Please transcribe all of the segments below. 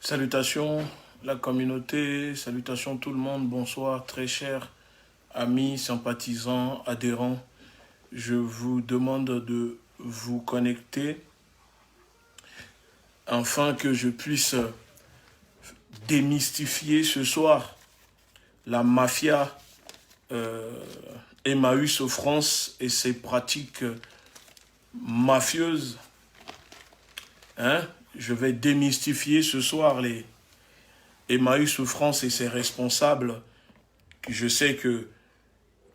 Salutations la communauté, salutations tout le monde, bonsoir très chers amis, sympathisants, adhérents. Je vous demande de vous connecter afin que je puisse démystifier ce soir la mafia Emmaüs France et ses pratiques mafieuses. Je vais démystifier ce soir les Emmaüs France et ses responsables, je sais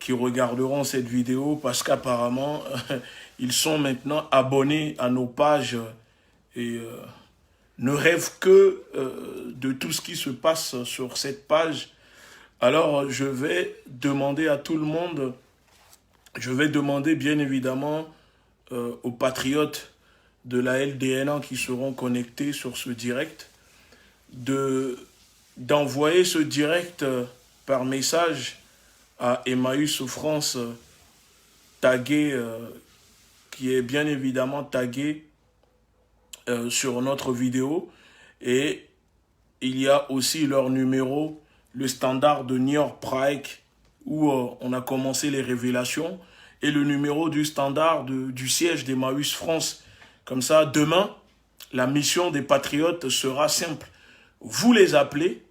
qui regarderont cette vidéo parce qu'apparemment, ils sont maintenant abonnés à nos pages et ne rêvent que de tout ce qui se passe sur cette page. Alors, je vais demander à tout le monde, je vais demander bien évidemment aux patriotes de la LDN qui seront connectés sur ce direct, d'envoyer ce direct par message à Emmaüs France tagué, qui est bien évidemment tagué sur notre vidéo. Et il y a aussi leur numéro, le standard de New York Prague, où on a commencé les révélations, et le numéro du standard du siège d'Emmaüs France. Comme ça, demain, la mission des patriotes sera simple. Vous les appelez,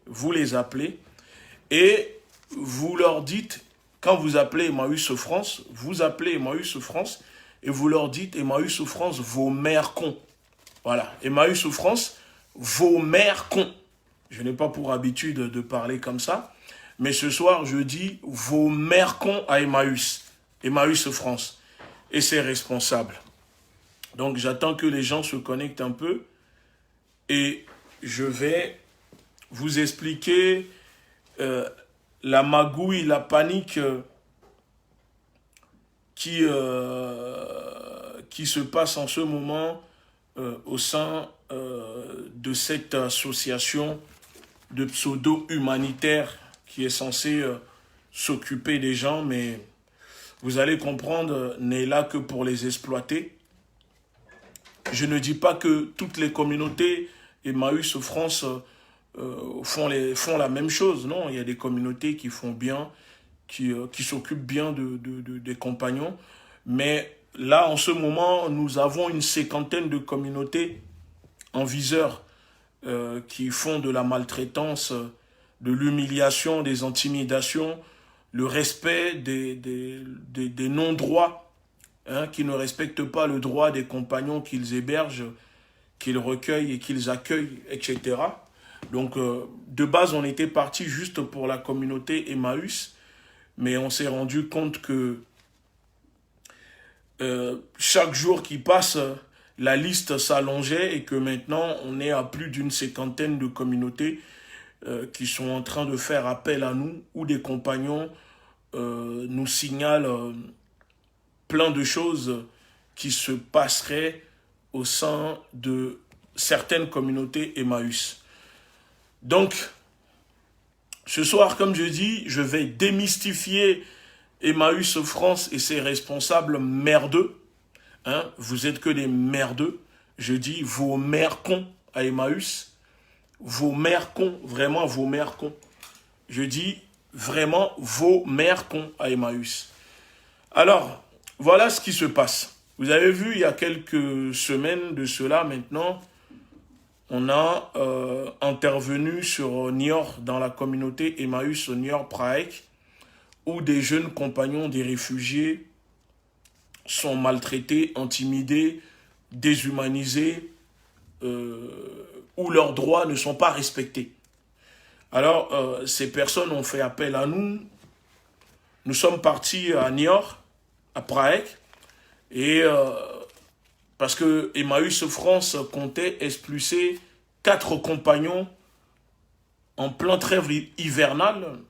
et vous leur dites, quand vous appelez Emmaüs France, vous appelez Emmaüs France, et vous leur dites, Emmaüs France, vos mères cons. Voilà, Emmaüs France, vos mères cons. Je n'ai pas pour habitude de parler comme ça, mais ce soir, je dis, vos mères cons à Emmaüs France, et ses responsables. Donc, j'attends que les gens se connectent un peu, et je vais vous expliquer la magouille, la panique qui se passe en ce moment au sein de cette association de pseudo-humanitaire qui est censée s'occuper des gens, mais vous allez comprendre, n'est là que pour les exploiter. Je ne dis pas que toutes les communautés Emmaüs France font la même chose. Non, il y a des communautés qui font bien, qui s'occupent bien des compagnons. Mais là, en ce moment, nous avons une cinquantaine de communautés en viseur qui font de la maltraitance, de l'humiliation, des intimidations, le respect des non-droits, qui ne respectent pas le droit des compagnons qu'ils hébergent, qu'ils recueillent et qu'ils accueillent, etc. Donc, de base, on était parti juste pour la communauté Emmaüs, mais on s'est rendu compte que chaque jour qui passe, la liste s'allongeait et que maintenant, on est à plus d'une cinquantaine de communautés qui sont en train de faire appel à nous, où des compagnons nous signalent plein de choses qui se passeraient au sein de certaines communautés Emmaüs. Donc, ce soir, comme je dis, je vais démystifier Emmaüs France et ses responsables merdeux. Vous êtes que des merdeux. Je dis vos mères cons à Emmaüs. Vos mères cons, vraiment vos mères cons. Je dis vraiment vos mères cons à Emmaüs. Alors, voilà ce qui se passe. Vous avez vu, il y a quelques semaines de cela maintenant, on a intervenu sur Niort, dans la communauté Emmaüs Niort Prague, où des jeunes compagnons des réfugiés sont maltraités, intimidés, déshumanisés, où leurs droits ne sont pas respectés. Alors, ces personnes ont fait appel à nous. Nous sommes partis à Niort, à Prague, et parce que Emmaüs France comptait expulser 4 compagnons en plein trêve hivernale.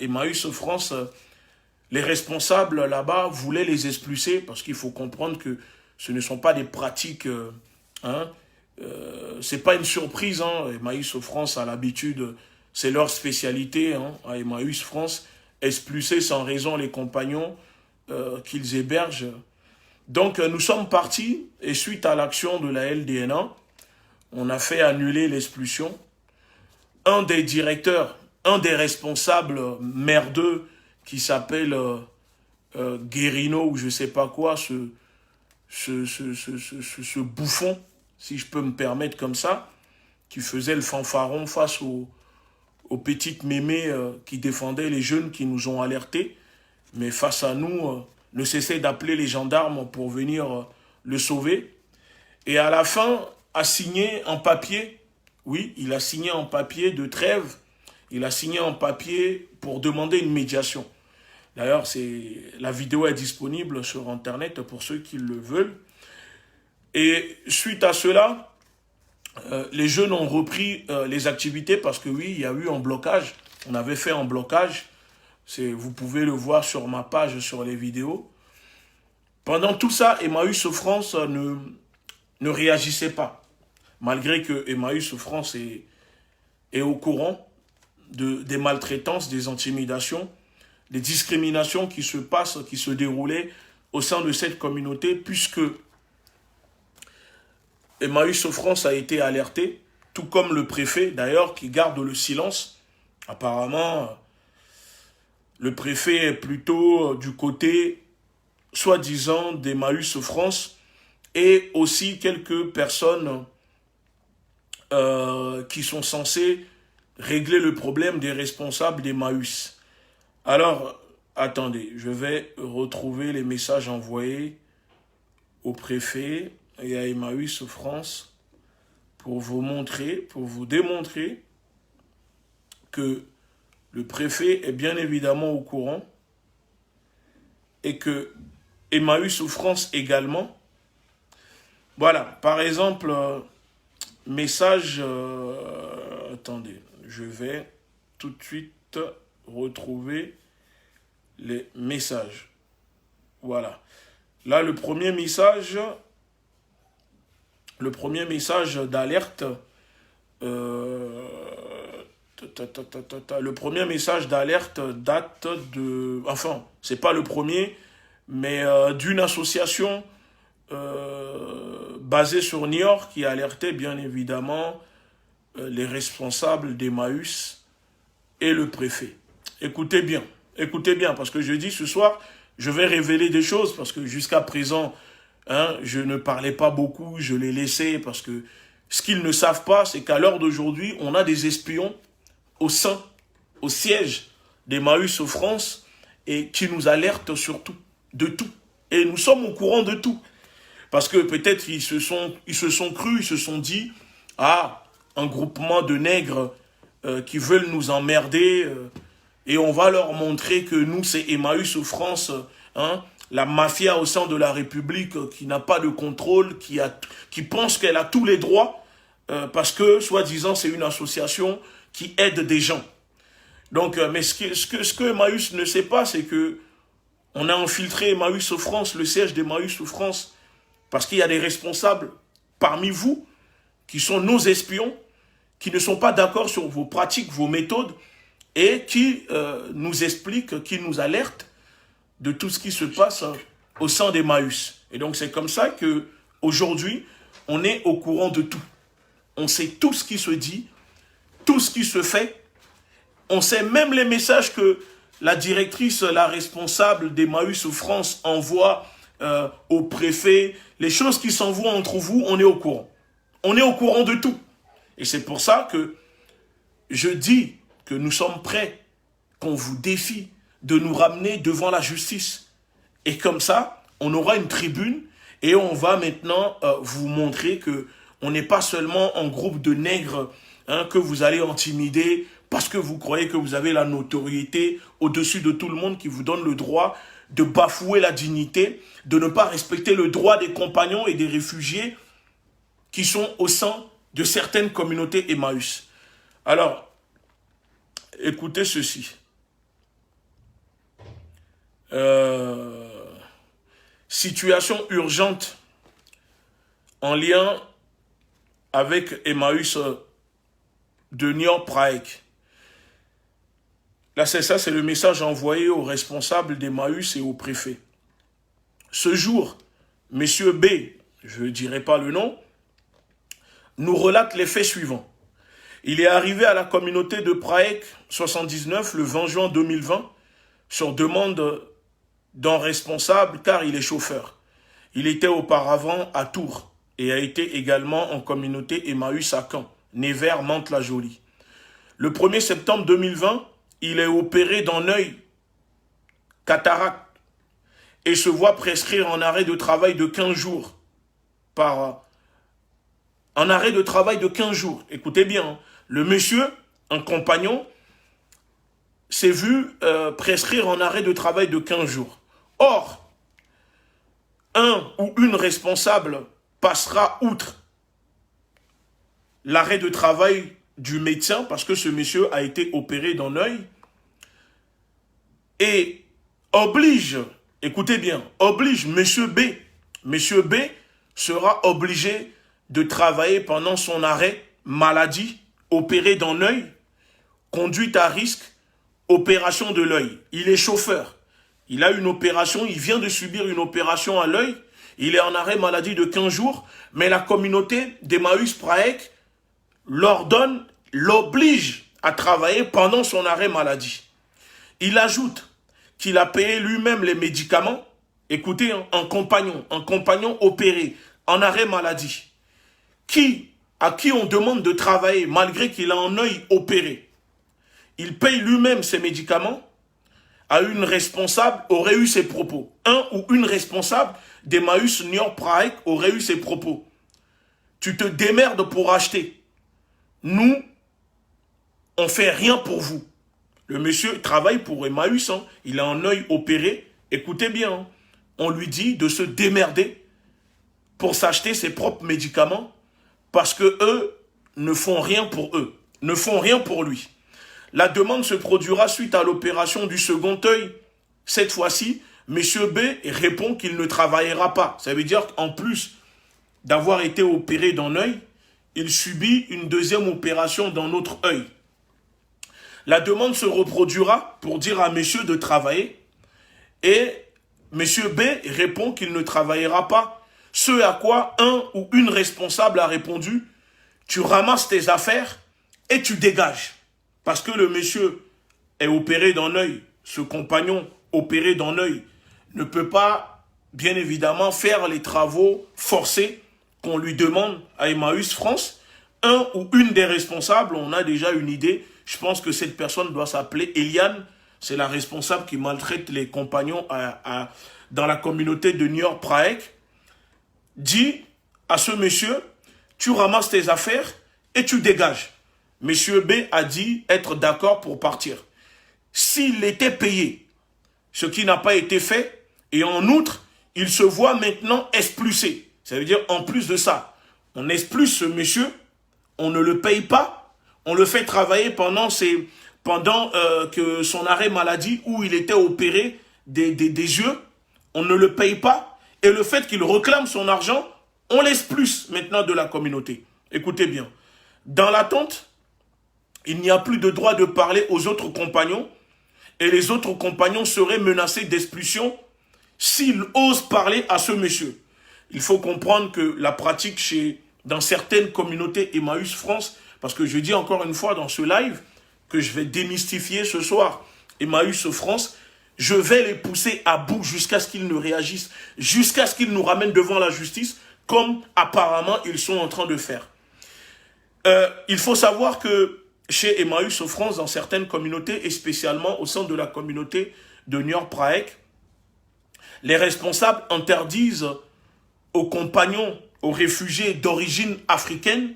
Emmaüs France, les responsables là-bas voulaient les expulser parce qu'il faut comprendre que ce ne sont pas des pratiques, c'est pas une surprise. Emmaüs France a l'habitude, c'est leur spécialité, à Emmaüs France, expulser sans raison les compagnons qu'ils hébergent. Donc nous sommes partis et suite à l'action de la LDNA, on a fait annuler l'expulsion. un des directeurs, un des responsables merdeux qui s'appelle Guérino ou je sais pas quoi, ce bouffon, si je peux me permettre comme ça, qui faisait le fanfaron face aux petites mémés qui défendaient les jeunes qui nous ont alertés, mais face à nous, ne cessait d'appeler les gendarmes pour venir le sauver. Et à la fin, a signé un papier, oui, il a signé un papier de trêve, il a signé un papier pour demander une médiation. D'ailleurs, la vidéo est disponible sur Internet pour ceux qui le veulent. Et suite à cela, les jeunes ont repris les activités parce que oui, il y a eu un blocage. On avait fait un blocage. Vous pouvez le voir sur ma page, sur les vidéos. Pendant tout ça, Emmaüs France ne réagissait pas. Malgré que Emmaüs France est au courant des maltraitances, des intimidations, des discriminations qui se passent, qui se déroulaient au sein de cette communauté, puisque Emmaüs France a été alerté, tout comme le préfet d'ailleurs, qui garde le silence. Apparemment, le préfet est plutôt du côté, soi-disant, d'Emmaüs France, et aussi quelques personnes qui sont censées régler le problème des responsables d'Emmaüs. Alors, attendez, je vais retrouver les messages envoyés au préfet et à Emmaüs France pour vous montrer, pour vous démontrer que le préfet est bien évidemment au courant et que Emmaüs France également. Voilà, par exemple, message, attendez, je vais tout de suite retrouver les messages. Voilà. Là, le premier message d'alerte, le premier message d'alerte date de, enfin, c'est pas le premier, mais d'une association basée sur New York qui alertait bien évidemment les responsables d'Emmaüs et le préfet. Écoutez bien, parce que je dis ce soir, je vais révéler des choses, parce que jusqu'à présent, je ne parlais pas beaucoup, je l'ai laissé, parce que ce qu'ils ne savent pas, c'est qu'à l'heure d'aujourd'hui, on a des espions au siège d'Emmaüs France, et qui nous alertent sur tout, de tout. Et nous sommes au courant de tout. Parce que peut-être ils se sont crus, ils se sont dit, ah, un groupement de nègres qui veulent nous emmerder, et on va leur montrer que nous, c'est Emmaüs France, la mafia au sein de la République qui n'a pas de contrôle, qui pense qu'elle a tous les droits, parce que, soi-disant, c'est une association qui aide des gens. Donc, mais ce que Emmaüs ne sait pas, c'est que on a infiltré Emmaüs France, le siège d'Emmaüs France, parce qu'il y a des responsables parmi vous qui sont nos espions, qui ne sont pas d'accord sur vos pratiques, vos méthodes, et qui nous expliquent, qui nous alertent de tout ce qui se passe au sein d'Emmaüs. Et donc c'est comme ça que aujourd'hui, on est au courant de tout. On sait tout ce qui se dit, tout ce qui se fait. On sait même les messages que la directrice, la responsable d'Emmaüs France envoie au préfet, les choses qui s'envoient entre vous, on est au courant. On est au courant de tout. Et c'est pour ça que je dis que nous sommes prêts, qu'on vous défie de nous ramener devant la justice. Et comme ça, on aura une tribune et on va maintenant vous montrer que on n'est pas seulement un groupe de nègres que vous allez intimider parce que vous croyez que vous avez la notoriété au-dessus de tout le monde qui vous donne le droit de bafouer la dignité, de ne pas respecter le droit des compagnons et des réfugiés qui sont au sein de certaines communautés Emmaüs. Alors, écoutez ceci. Situation urgente en lien avec Emmaüs de Niort-Prague. Là, c'est ça, c'est le message envoyé aux responsables d'Emmaüs et au préfet. Ce jour, Monsieur B, je ne dirai pas le nom, nous relate les faits suivants. Il est arrivé à la communauté de Praek 79 le 20 juin 2020 sur demande d'un responsable car il est chauffeur. Il était auparavant à Tours et a été également en communauté Emmaüs à Caen, Nevers, Mantes-la-Jolie. Le 1er septembre 2020, il est opéré d'un œil cataracte et se voit prescrire un arrêt de travail de 15 jours un arrêt de travail de 15 jours. Écoutez bien, hein. Le monsieur, un compagnon, s'est vu prescrire un arrêt de travail de 15 jours. Or, un ou une responsable passera outre l'arrêt de travail du médecin, parce que ce monsieur a été opéré d'un œil, et oblige, écoutez bien, oblige monsieur B. Monsieur B sera obligé de travailler pendant son arrêt maladie, opéré d'un œil, conduite à risque, opération de l'œil. Il est chauffeur. Il a une opération, il vient de subir une opération à l'œil. Il est en arrêt maladie de 15 jours, mais la communauté d'Emmaüs Praek l'ordonne, l'oblige à travailler pendant son arrêt maladie. Il ajoute qu'il a payé lui-même les médicaments. Écoutez, un compagnon opéré en arrêt maladie, à qui on demande de travailler malgré qu'il a un œil opéré. Il paye lui-même ses médicaments, à une responsable aurait eu ses propos. Un ou une responsable d'Emmaüs Niort Praek aurait eu ses propos. Tu te démerdes pour acheter. Nous, on fait rien pour vous. Le monsieur travaille pour Emmaüs, hein. Il a un œil opéré. Écoutez bien, hein. On lui dit de se démerder pour s'acheter ses propres médicaments parce que eux ne font rien pour eux, ne font rien pour lui. La demande se produira suite à l'opération du second œil. Cette fois-ci, M. B répond qu'il ne travaillera pas. Ça veut dire qu'en plus d'avoir été opéré d'un œil, il subit une deuxième opération dans notre œil. La demande se reproduira pour dire à monsieur de travailler et M. B répond qu'il ne travaillera pas. Ce à quoi un ou une responsable a répondu, tu ramasses tes affaires et tu dégages. Parce que le monsieur est opéré d'un œil, ce compagnon opéré d'un œil ne peut pas, bien évidemment, faire les travaux forcés qu'on lui demande à Emmaüs France. Un ou une des responsables, on a déjà une idée, je pense que cette personne doit s'appeler Eliane, c'est la responsable qui maltraite les compagnons dans la communauté de Niort Praek, dit à ce monsieur, tu ramasses tes affaires et tu dégages. Monsieur B a dit être d'accord pour partir. S'il était payé, ce qui n'a pas été fait, et en outre, il se voit maintenant expulsé. Ça veut dire, en plus de ça, on expulse ce monsieur, on ne le paye pas, on le fait travailler pendant que son arrêt maladie où il était opéré des yeux, on ne le paye pas, et le fait qu'il réclame son argent, on l'expulse maintenant de la communauté. Écoutez bien, dans l'attente, il n'y a plus de droit de parler aux autres compagnons et les autres compagnons seraient menacés d'expulsion s'ils osent parler à ce monsieur. Il faut comprendre que la pratique dans certaines communautés Emmaüs France, parce que je dis encore une fois dans ce live que je vais démystifier ce soir, Emmaüs France, je vais les pousser à bout jusqu'à ce qu'ils ne réagissent, jusqu'à ce qu'ils nous ramènent devant la justice, comme apparemment ils sont en train de faire. Il faut savoir que chez Emmaüs France, dans certaines communautés, et spécialement au sein de la communauté de Niort Praek, les responsables interdisent aux compagnons, aux réfugiés d'origine africaine,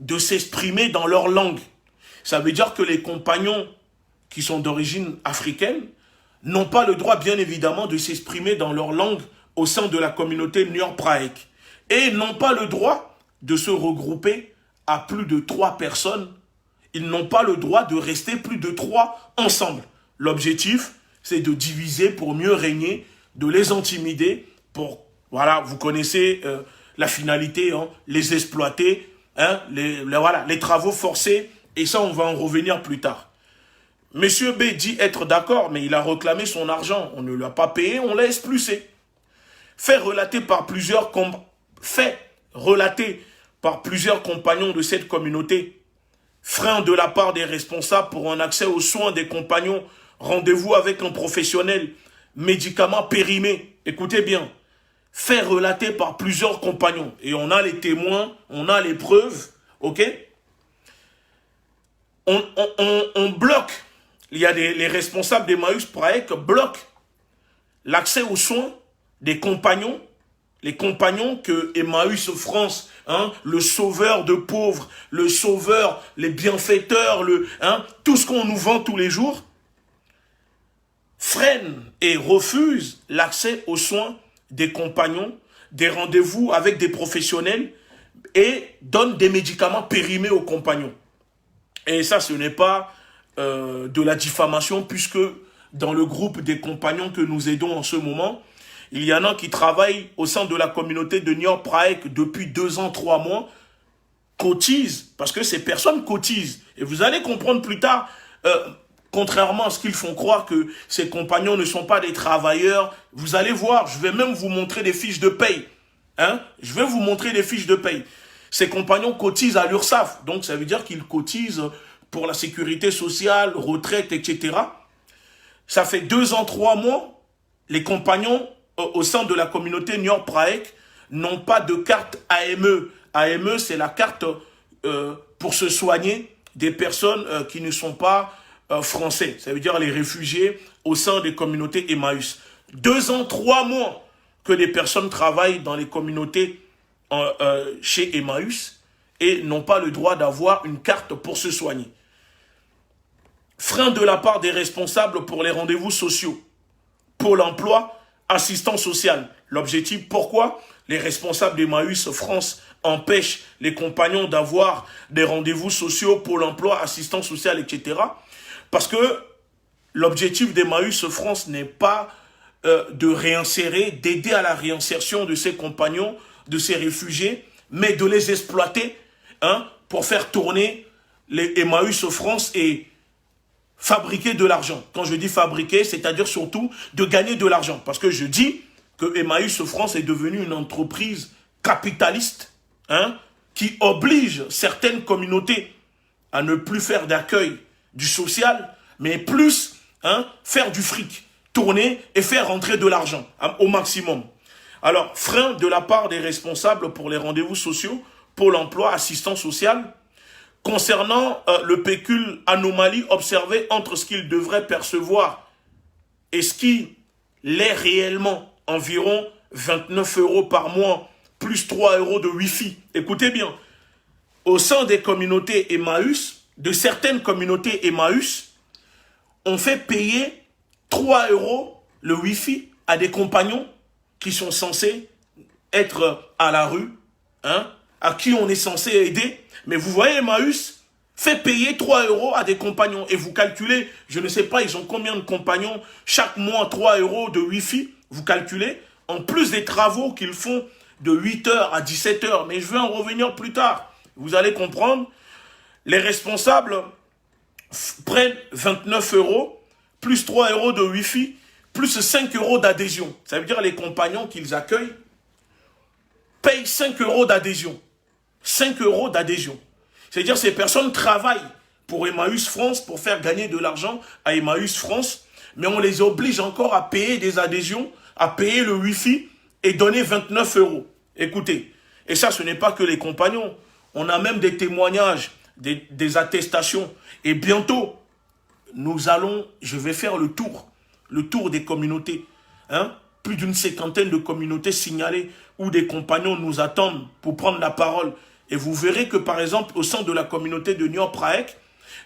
de s'exprimer dans leur langue. Ça veut dire que les compagnons qui sont d'origine africaine n'ont pas le droit, bien évidemment, de s'exprimer dans leur langue au sein de la communauté Niort Praek. Et n'ont pas le droit de se regrouper à plus de 3 personnes. Ils n'ont pas le droit de rester plus de 3 ensemble. L'objectif, c'est de diviser pour mieux régner, de les intimider pour, voilà, vous connaissez la finalité, hein, les exploiter, hein, les travaux forcés, et ça, on va en revenir plus tard. Monsieur B dit être d'accord, mais il a réclamé son argent. On ne lui a pas payé, on l'a expulsé. Fait relater par plusieurs compagnons de cette communauté Frein de la part des responsables pour un accès aux soins des compagnons. Rendez-vous avec un professionnel. Médicaments périmés. Écoutez bien. Fait relater par plusieurs compagnons. Et on a les témoins, on a les preuves. Ok? On bloque. Il y a les responsables d'Emmaüs Praek bloquent l'accès aux soins des compagnons. Les compagnons que Emmaüs France, le sauveur de pauvres, le sauveur, les bienfaiteurs, tout ce qu'on nous vend tous les jours, freinent et refusent l'accès aux soins des compagnons, des rendez-vous avec des professionnels et donnent des médicaments périmés aux compagnons. Et ça, ce n'est pas de la diffamation, puisque dans le groupe des compagnons que nous aidons en ce moment, il y en a qui travaillent au sein de la communauté de Niort Praek depuis 2 ans, 3 mois, cotisent, parce que ces personnes cotisent. Et vous allez comprendre plus tard, contrairement à ce qu'ils font croire que ces compagnons ne sont pas des travailleurs, vous allez voir, je vais même vous montrer des fiches de paye. Je vais vous montrer des fiches de paye. Ces compagnons cotisent à l'URSSAF, donc ça veut dire qu'ils cotisent pour la sécurité sociale, retraite, etc. Ça fait 2 ans, 3 mois, les compagnons au sein de la communauté Niort Praek n'ont pas de carte AME. AME, c'est la carte pour se soigner des personnes qui ne sont pas français. Ça veut dire les réfugiés au sein des communautés Emmaüs. 2 ans, 3 mois que les personnes travaillent dans les communautés chez Emmaüs et n'ont pas le droit d'avoir une carte pour se soigner. Frein de la part des responsables pour les rendez-vous sociaux. Pôle emploi, assistance sociale. L'objectif, pourquoi les responsables d'Emmaüs France empêchent les compagnons d'avoir des rendez-vous sociaux, Pôle emploi, assistance sociale, etc. Parce que l'objectif d'Emmaüs France n'est pas de réinsérer, d'aider à la réinsertion de ces compagnons, de ces réfugiés, mais de les exploiter pour faire tourner les Emmaüs France et fabriquer de l'argent. Quand je dis fabriquer, c'est-à-dire surtout de gagner de l'argent. Parce que je dis que Emmaüs France est devenue une entreprise capitaliste qui oblige certaines communautés à ne plus faire d'accueil du social, mais plus faire du fric, tourner et faire rentrer de l'argent au maximum. Alors, frein de la part des responsables pour les rendez-vous sociaux, Pôle emploi, assistance sociale, concernant le pécule anomalie observée entre ce qu'il devrait percevoir et ce qu'il est réellement, environ 29 € par mois, plus 3 € de Wi-Fi. Écoutez bien, au sein des communautés Emmaüs, de certaines communautés Emmaüs, on fait payer 3 € le Wi-Fi à des compagnons qui sont censés être à la rue, à qui on est censé aider. Mais vous voyez, Emmaüs fait payer 3 € à des compagnons. Et vous calculez, je ne sais pas, ils ont combien de compagnons, chaque mois 3 € de Wi-Fi, vous calculez, en plus des travaux qu'ils font de 8 h à 17 h. Mais je vais en revenir plus tard. Vous allez comprendre, les responsables prennent 29 € plus 3 € de Wi-Fi, plus 5 € d'adhésion. Ça veut dire les compagnons qu'ils accueillent payent 5 € d'adhésion. 5 € d'adhésion. C'est-à-dire ces personnes travaillent pour Emmaüs France, pour faire gagner de l'argent à Emmaüs France, mais on les oblige encore à payer des adhésions, à payer le Wi-Fi et donner 29 €. Écoutez, et ça ce n'est pas que les compagnons, on a même des témoignages, des attestations, et bientôt, je vais faire le tour des communautés, plus d'une 50aine de communautés signalées où des compagnons nous attendent pour prendre la parole. Et vous verrez que, par exemple, au sein de la communauté de Niort Praek,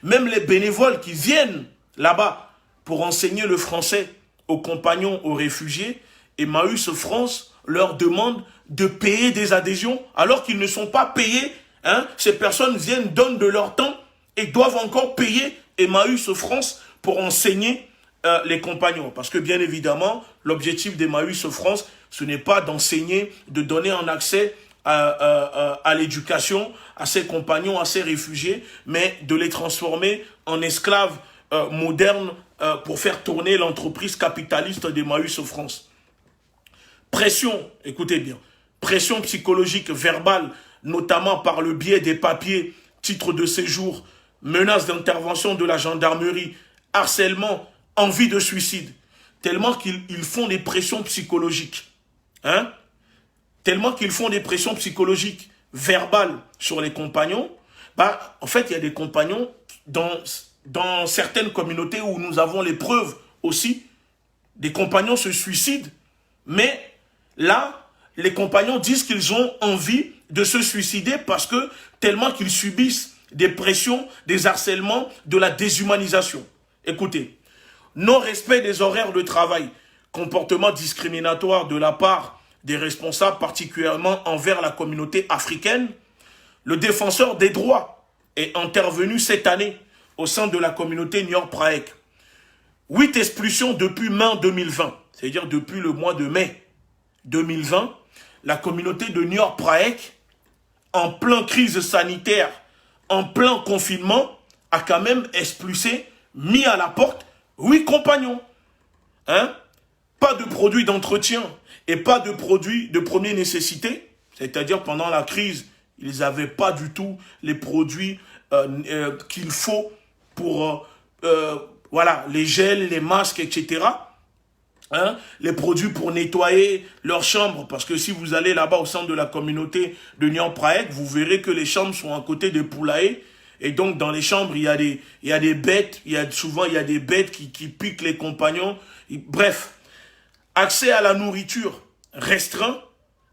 même les bénévoles qui viennent là-bas pour enseigner le français aux compagnons, aux réfugiés, Emmaüs France leur demande de payer des adhésions alors qu'ils ne sont pas payés. Ces personnes viennent, donnent de leur temps et doivent encore payer Emmaüs France pour enseigner les compagnons. Parce que bien évidemment, l'objectif d'Emmaüs France, ce n'est pas d'enseigner, de donner un accès à l'éducation, à ces compagnons, à ces réfugiés, mais de les transformer en esclaves modernes pour faire tourner l'entreprise capitaliste d'Emmaüs France. Pression, écoutez bien, pression psychologique, verbale, notamment par le biais des papiers, titres de séjour, menaces d'intervention de la gendarmerie, harcèlement, envie de suicide. Tellement qu'ils font des pressions psychologiques. Hein? Tellement qu'ils font des pressions psychologiques, verbales sur les compagnons. Bah, en fait, il y a des compagnons dans certaines communautés où nous avons les preuves aussi. Des compagnons se suicident, mais là, les compagnons disent qu'ils ont envie de se suicider parce que tellement qu'ils subissent des pressions, des harcèlements, de la déshumanisation. Écoutez, non-respect des horaires de travail, comportement discriminatoire de la part des responsables, particulièrement envers la communauté africaine. Le défenseur des droits est intervenu cette année au sein de la communauté Nior-Praek. 8 expulsions depuis mai 2020, c'est-à-dire depuis le mois de mai 2020, la communauté de Nior-Praek, en pleine crise sanitaire, en plein confinement, a quand même expulsé, mis à la porte 8 compagnons. Hein? Pas de produits d'entretien et pas de produits de première nécessité, c'est-à-dire pendant la crise, ils n'avaient pas du tout les produits qu'il faut pour voilà, les gels, les masques, etc. Hein? Les produits pour nettoyer leurs chambres, parce que si vous allez là-bas au centre de la communauté de Nior-Praek, vous verrez que les chambres sont à côté des poulaillers, et donc dans les chambres, il y a des bêtes, souvent il y a des bêtes qui piquent les compagnons. Bref, accès à la nourriture restreint,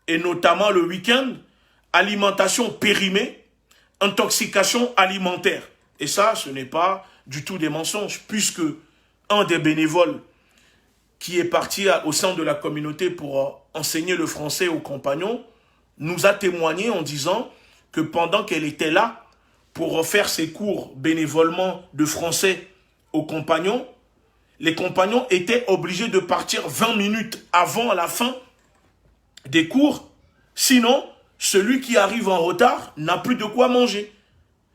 et notamment le week-end, alimentation périmée, intoxication alimentaire. Et ça, ce n'est pas du tout des mensonges, puisque un des bénévoles qui est parti au sein de la communauté pour enseigner le français aux compagnons nous a témoigné en disant que pendant qu'elle était là pour faire ses cours bénévolement de français aux compagnons, les compagnons étaient obligés de partir 20 minutes avant la fin des cours, sinon celui qui arrive en retard n'a plus de quoi manger.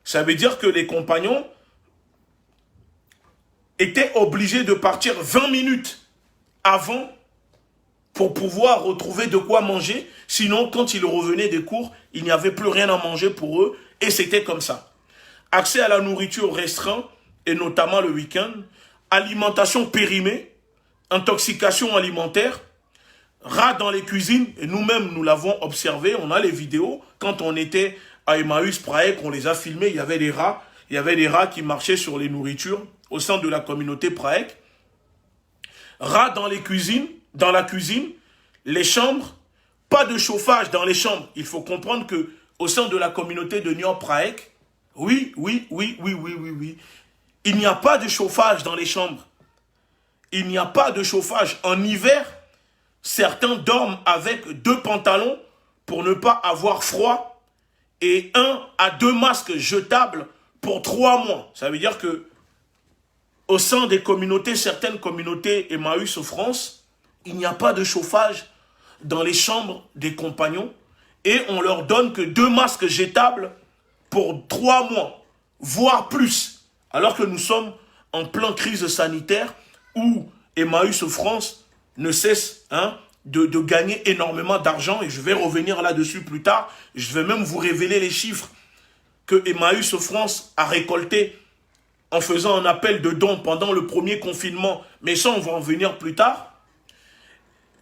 Ça veut dire que les compagnons étaient obligés de partir 20 minutes avant pour pouvoir retrouver de quoi manger. Sinon, quand ils revenaient des cours, il n'y avait plus rien à manger pour eux. Et c'était comme ça. Accès à la nourriture restreint, et notamment le week-end. Alimentation périmée. Intoxication alimentaire. Rats dans les cuisines. Et nous-mêmes, nous l'avons observé. On a les vidéos. Quand on était à Emmaüs Praek, on les a filmés. Il y avait des rats. Il y avait des rats qui marchaient sur les nourritures au sein de la communauté Praek. Rats dans les cuisines, dans la cuisine, les chambres, pas de chauffage dans les chambres. Il faut comprendre que au sein de la communauté de Nior-Praek, oui, il n'y a pas de chauffage dans les chambres. Il n'y a pas de chauffage. En hiver, certains dorment avec 2 pantalons pour ne pas avoir froid et 1 à 2 masques jetables pour 3 mois. Ça veut dire que au sein des communautés, certaines communautés Emmaüs en France, il n'y a pas de chauffage dans les chambres des compagnons et on leur donne que 2 masques jetables pour 3 mois, voire plus. Alors que nous sommes en pleine crise sanitaire où Emmaüs en France ne cesse de gagner énormément d'argent, et je vais revenir là-dessus plus tard. Je vais même vous révéler les chiffres que Emmaüs en France a récoltés en faisant un appel de dons pendant le premier confinement, mais ça, on va en venir plus tard.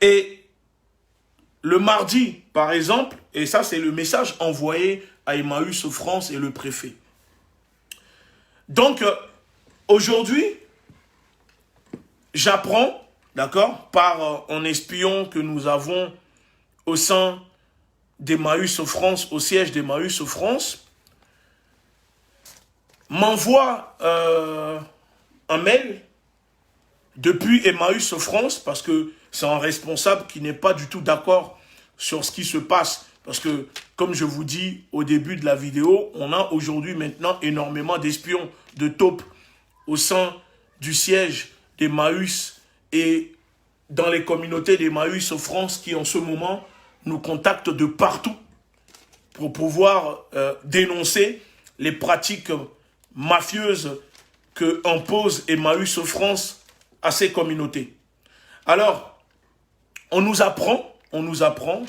Et le mardi, par exemple, et ça, c'est le message envoyé à Emmaüs France et le préfet. Donc, aujourd'hui, j'apprends, d'accord, par un espion que nous avons au sein d'Emmaüs France, au siège d'Emmaüs France, m'envoie un mail depuis Emmaüs France, parce que c'est un responsable qui n'est pas du tout d'accord sur ce qui se passe. Parce que, comme je vous dis au début de la vidéo, on a aujourd'hui maintenant énormément d'espions, de taupes au sein du siège d'Emmaüs et dans les communautés d'Emmaüs France qui en ce moment nous contactent de partout pour pouvoir dénoncer les pratiques mafieuses que impose Emmaüs France à ces communautés. Alors, on nous apprend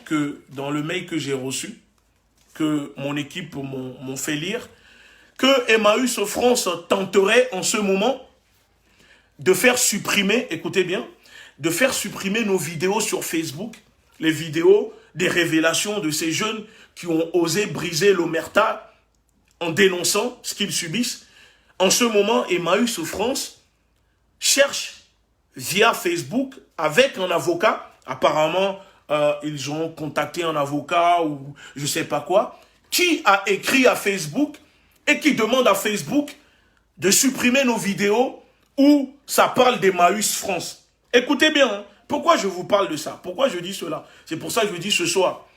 que dans le mail que j'ai reçu, que mon équipe m'ont fait lire, que Emmaüs France tenterait en ce moment de faire supprimer, écoutez bien, de faire supprimer nos vidéos sur Facebook, les vidéos des révélations de ces jeunes qui ont osé briser l'omerta en dénonçant ce qu'ils subissent. En ce moment, Emmaüs France cherche via Facebook avec un avocat, apparemment ils ont contacté un avocat ou je sais pas quoi, qui a écrit à Facebook et qui demande à Facebook de supprimer nos vidéos où ça parle d'Emmaüs France. Écoutez bien, hein, pourquoi je vous parle de ça? Pourquoi je dis cela? C'est pour ça que je dis ce soir.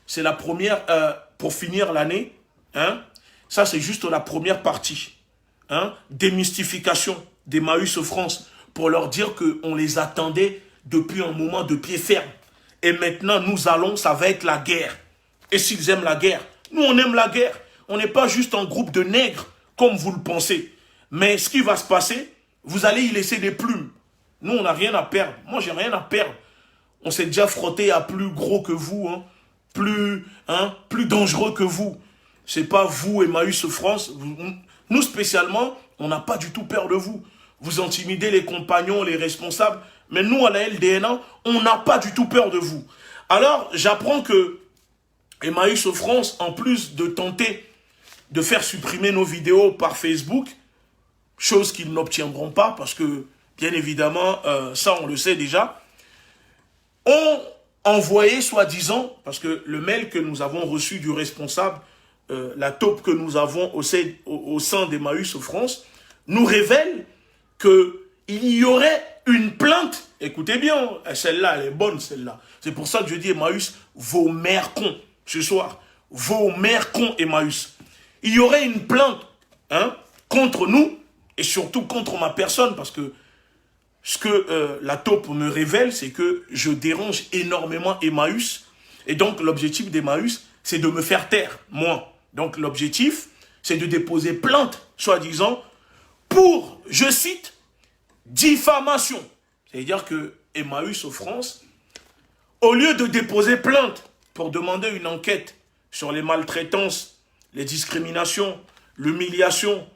C'est la première, pour finir l'année, hein, ça c'est juste la première partie. Hein, démystification d'Emmaüs France pour leur dire qu'on les attendait depuis un moment de pied ferme. Et maintenant, nous allons, ça va être la guerre. Et s'ils aiment la guerre, nous on aime la guerre. On n'est pas juste un groupe de nègres, comme vous le pensez. Mais ce qui va se passer, vous allez y laisser des plumes. Nous, on n'a rien à perdre. Moi, j'ai rien à perdre. On s'est déjà frotté à plus gros que vous, hein, plus dangereux que vous. C'est pas vous, Emmaüs France. Nous, spécialement, on n'a pas du tout peur de vous. Vous intimidez les compagnons, les responsables. Mais nous, à la LDNA, on n'a pas du tout peur de vous. Alors, j'apprends que Emmaüs France, en plus de tenter de faire supprimer nos vidéos par Facebook, chose qu'ils n'obtiendront pas parce que, bien évidemment, ça on le sait déjà, ont envoyé soi-disant, parce que le mail que nous avons reçu du responsable, la taupe que nous avons au sein d'Emmaüs France, nous révèle qu'il y aurait une plainte. Écoutez bien, celle-là, elle est bonne, celle-là. C'est pour ça que je dis, Emmaüs, vos mères cons, ce soir. Vos mères cons, Emmaüs. Il y aurait une plainte hein, contre nous, et surtout contre ma personne, parce que ce que la taupe me révèle, c'est que je dérange énormément Emmaüs, et donc l'objectif d'Emmaüs, c'est de me faire taire, moi. Donc l'objectif, c'est de déposer plainte, soi-disant, pour, je cite, diffamation. C'est-à-dire que Emmaüs France, au lieu de déposer plainte pour demander une enquête sur les maltraitances, les discriminations, l'humiliation,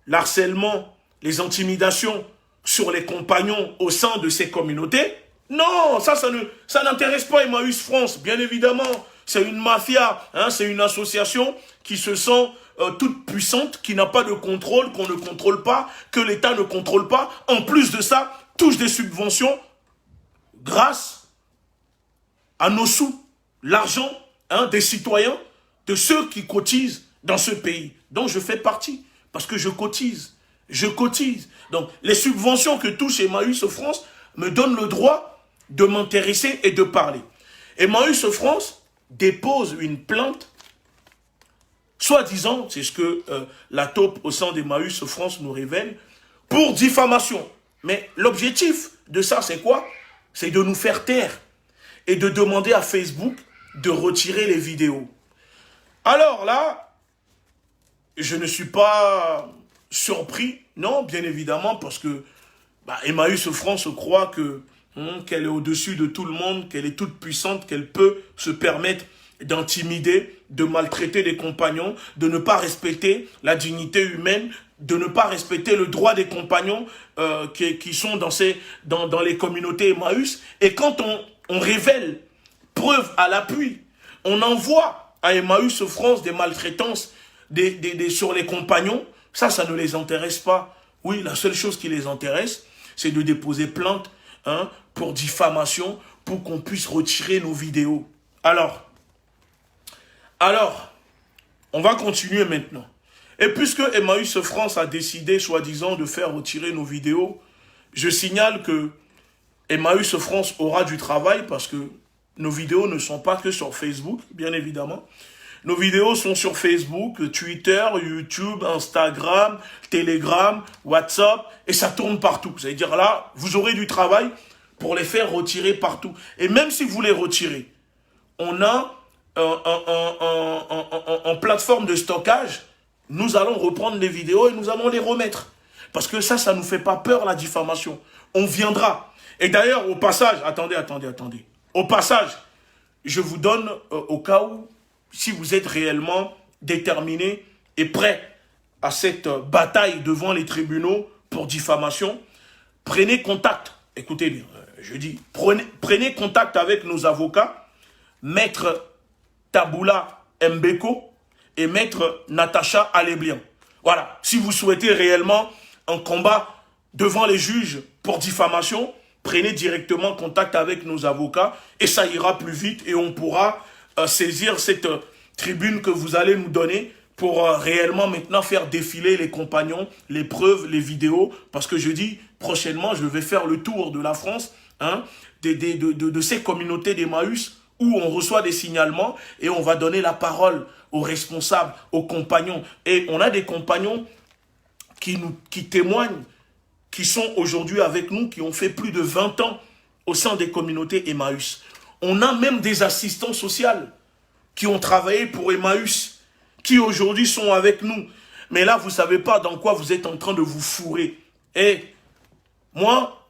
l'harcèlement, les intimidations sur les compagnons au sein de ces communautés, non, ça n'intéresse pas Emmaüs France, bien évidemment. C'est une mafia, hein, c'est une association qui se sent toute puissante, qui n'a pas de contrôle, qu'on ne contrôle pas, que l'État ne contrôle pas. En plus de ça, touche des subventions grâce à nos sous, l'argent hein, des citoyens, de ceux qui cotisent dans ce pays. Donc je fais partie, parce que je cotise. Je cotise. Donc les subventions que touche Emmaüs France me donnent le droit de m'intéresser et de parler. Emmaüs France dépose une plainte, soi-disant, c'est ce que la taupe au sein d'Emmaüs France nous révèle, pour diffamation. Mais l'objectif de ça, c'est quoi? C'est de nous faire taire et de demander à Facebook de retirer les vidéos. Alors là, je ne suis pas surpris, non, bien évidemment, parce que Emmaüs France croit que qu'elle est au-dessus de tout le monde, qu'elle est toute puissante, qu'elle peut se permettre d'intimider, de maltraiter des compagnons, de ne pas respecter la dignité humaine, de ne pas respecter le droit des compagnons qui sont dans les communautés Emmaüs. Et quand on révèle, preuve à l'appui, on envoie à Emmaüs France des maltraitances sur les compagnons, ça ne les intéresse pas. Oui, la seule chose qui les intéresse, c'est de déposer plainte hein, pour diffamation, pour qu'on puisse retirer nos vidéos. Alors, on va continuer maintenant. Et puisque Emmaüs France a décidé, soi-disant, de faire retirer nos vidéos, je signale que Emmaüs France aura du travail parce que nos vidéos ne sont pas que sur Facebook, bien évidemment. Nos vidéos sont sur Facebook, Twitter, YouTube, Instagram, Telegram, WhatsApp, et ça tourne partout. C'est-à-dire là, vous aurez du travail pour les faire retirer partout. Et même si vous les retirez, on a en plateforme de stockage, nous allons reprendre les vidéos et nous allons les remettre. Parce que ça ne nous fait pas peur, la diffamation. On viendra. Et d'ailleurs, au passage, attendez. Au passage, je vous donne, au cas où, si vous êtes réellement déterminé et prêt à cette bataille devant les tribunaux pour diffamation, prenez contact. Écoutez bien, je dis, prenez contact avec nos avocats, Maître Taboula Mbeko et Maître Natacha Aleblian. Voilà, si vous souhaitez réellement un combat devant les juges pour diffamation, prenez directement contact avec nos avocats et ça ira plus vite et on pourra saisir cette tribune que vous allez nous donner pour réellement maintenant faire défiler les compagnons, les preuves, les vidéos, parce que je dis, prochainement, je vais faire le tour de la France, hein, de ces communautés d'Emmaüs, où on reçoit des signalements et on va donner la parole aux responsables, aux compagnons. Et on a des compagnons qui témoignent, qui sont aujourd'hui avec nous, qui ont fait plus de 20 ans au sein des communautés Emmaüs. On a même des assistants sociaux qui ont travaillé pour Emmaüs, qui aujourd'hui sont avec nous. Mais là, vous ne savez pas dans quoi vous êtes en train de vous fourrer. Et moi,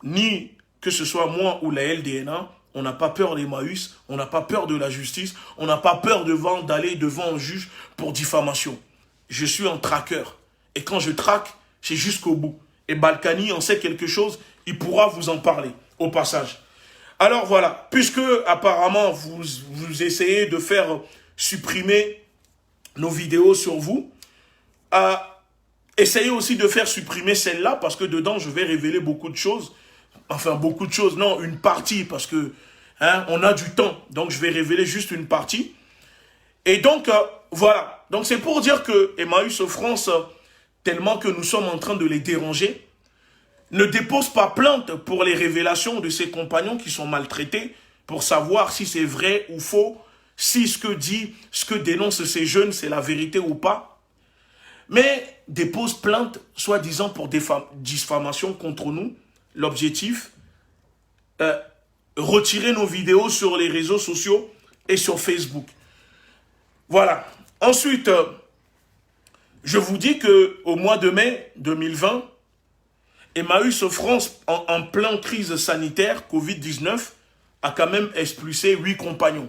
ni que ce soit moi ou la LDNA, on n'a pas peur d'Emmaüs, on n'a pas peur de la justice, on n'a pas peur d'aller devant un juge pour diffamation. Je suis un traqueur. Et quand je traque, c'est jusqu'au bout. Et Balkany en sait quelque chose, il pourra vous en parler au passage. Alors voilà, puisque apparemment vous essayez de faire supprimer nos vidéos sur vous, essayez aussi de faire supprimer celle-là parce que dedans je vais révéler beaucoup de choses. Enfin beaucoup de choses, non, une partie parce que on a du temps, donc je vais révéler juste une partie. Et donc voilà, donc c'est pour dire que Emmaüs France, tellement que nous sommes en train de les déranger, ne dépose pas plainte pour les révélations de ses compagnons qui sont maltraités pour savoir si c'est vrai ou faux, si ce que dénoncent ces jeunes, c'est la vérité ou pas. Mais dépose plainte, soi-disant pour diffamation contre nous. L'objectif, retirer nos vidéos sur les réseaux sociaux et sur Facebook. Voilà. Ensuite, je vous dis qu'au mois de mai 2020, Emmaüs France, en pleine crise sanitaire, Covid-19, a quand même expulsé 8 compagnons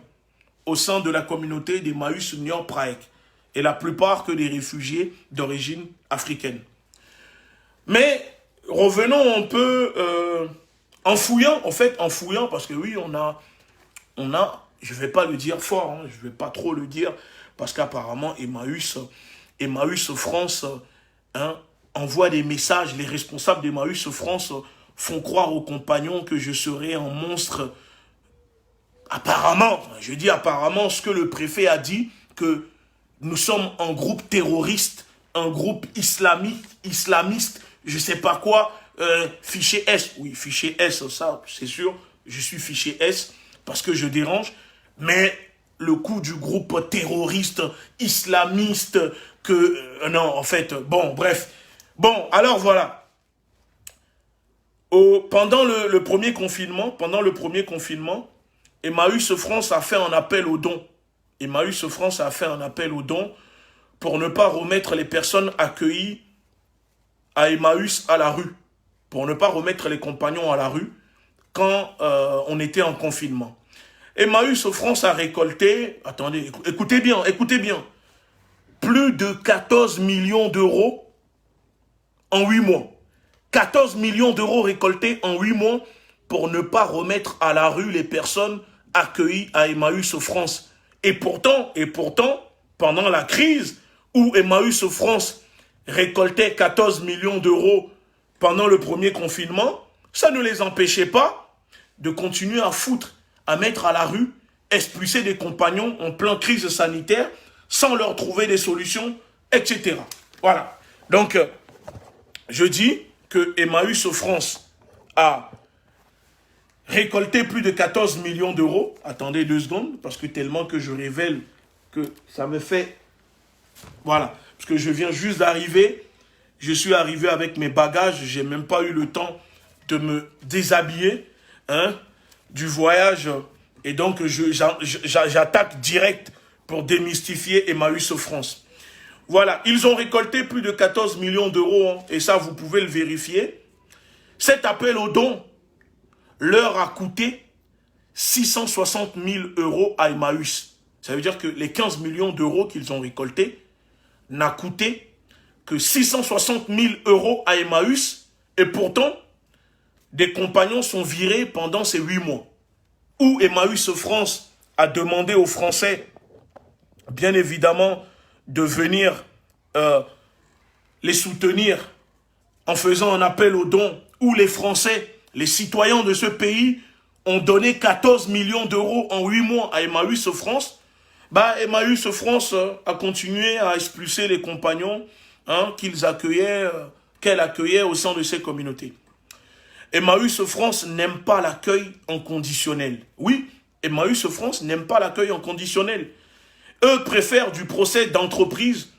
au sein de la communauté d'Emmaüs Niort Praek. Et la plupart que des réfugiés d'origine africaine. Mais revenons un peu en fouillant, parce que oui, on a, je ne vais pas le dire fort, hein, je ne vais pas trop le dire, parce qu'apparemment Emmaüs France envoie des messages, les responsables d'Emmaüs France font croire aux compagnons que je serais un monstre. Apparemment, je dis apparemment ce que le préfet a dit, que nous sommes un groupe terroriste, un groupe islamiste, je ne sais pas quoi, fichier S. Oui, fichier S, ça, c'est sûr, je suis fichier S parce que je dérange, mais le coup du groupe terroriste, islamiste, non, en fait, bon, bref. Bon, alors voilà. Pendant le premier confinement, Emmaüs France a fait un appel aux dons. Emmaüs France a fait un appel aux dons pour ne pas remettre les personnes accueillies à Emmaüs à la rue. Pour ne pas remettre les compagnons à la rue quand on était en confinement. Emmaüs France a récolté, attendez, écoutez bien, plus de 14 millions d'euros en 8 mois. 14 millions d'euros récoltés en 8 mois pour ne pas remettre à la rue les personnes accueillies à Emmaüs France. Et pourtant, pendant la crise où Emmaüs France récoltait 14 millions d'euros pendant le premier confinement, ça ne les empêchait pas de continuer à foutre, à mettre à la rue, expulser des compagnons en pleine crise sanitaire sans leur trouver des solutions, etc. Voilà. Donc, je dis que Emmaüs France a récolté plus de 14 millions d'euros. Attendez 2 secondes, parce que tellement que je révèle que ça me fait... Voilà, parce que je viens juste d'arriver. Je suis arrivé avec mes bagages. Je n'ai même pas eu le temps de me déshabiller du voyage. Et donc, j'attaque direct pour démystifier Emmaüs France. Voilà, ils ont récolté plus de 14 millions d'euros. Et ça, vous pouvez le vérifier. Cet appel aux dons leur a coûté 660 000 euros à Emmaüs. Ça veut dire que les 15 millions d'euros qu'ils ont récoltés n'a coûté que 660 000 € à Emmaüs, et pourtant, des compagnons sont virés pendant ces 8 mois. Où Emmaüs France a demandé aux Français, bien évidemment, de venir les soutenir en faisant un appel aux dons, où les Français, les citoyens de ce pays, ont donné 14 millions d'euros en 8 mois à Emmaüs France. Bah, Emmaüs France a continué à expulser les compagnons qu'elle accueillait au sein de ces communautés. Emmaüs France n'aime pas l'accueil en conditionnel. Oui, Emmaüs France n'aime pas l'accueil en conditionnel. Eux préfèrent du procès d'entreprise,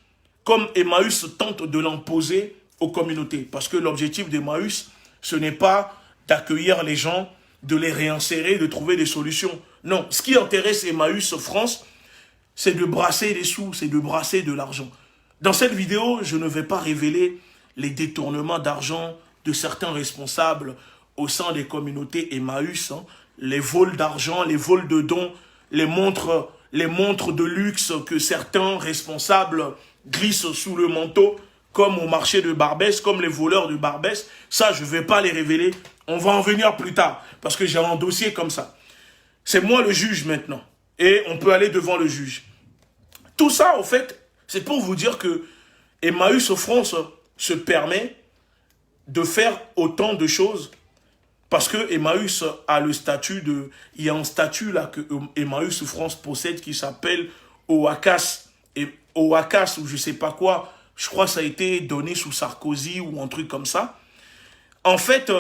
comme Emmaüs tente de l'imposer aux communautés. Parce que l'objectif d'Emmaüs, ce n'est pas d'accueillir les gens, de les réinsérer, de trouver des solutions. Non, ce qui intéresse Emmaüs France, c'est de brasser des sous, c'est de brasser de l'argent. Dans cette vidéo, je ne vais pas révéler les détournements d'argent de certains responsables au sein des communautés Emmaüs, les vols d'argent, les vols de dons, les montres de luxe que certains responsables glissent sous le manteau, comme au marché de Barbès, comme les voleurs de Barbès. Ça, je ne vais pas les révéler. On va en venir plus tard, parce que j'ai un dossier comme ça. C'est moi le juge maintenant, et on peut aller devant le juge. Tout ça, en fait, c'est pour vous dire que Emmaüs France se permet de faire autant de choses parce que Emmaüs a le statut de... Il y a un statut là que Emmaüs France possède qui s'appelle OACAS. Et OACAS ou je sais pas quoi, je crois que ça a été donné sous Sarkozy ou un truc comme ça. En fait,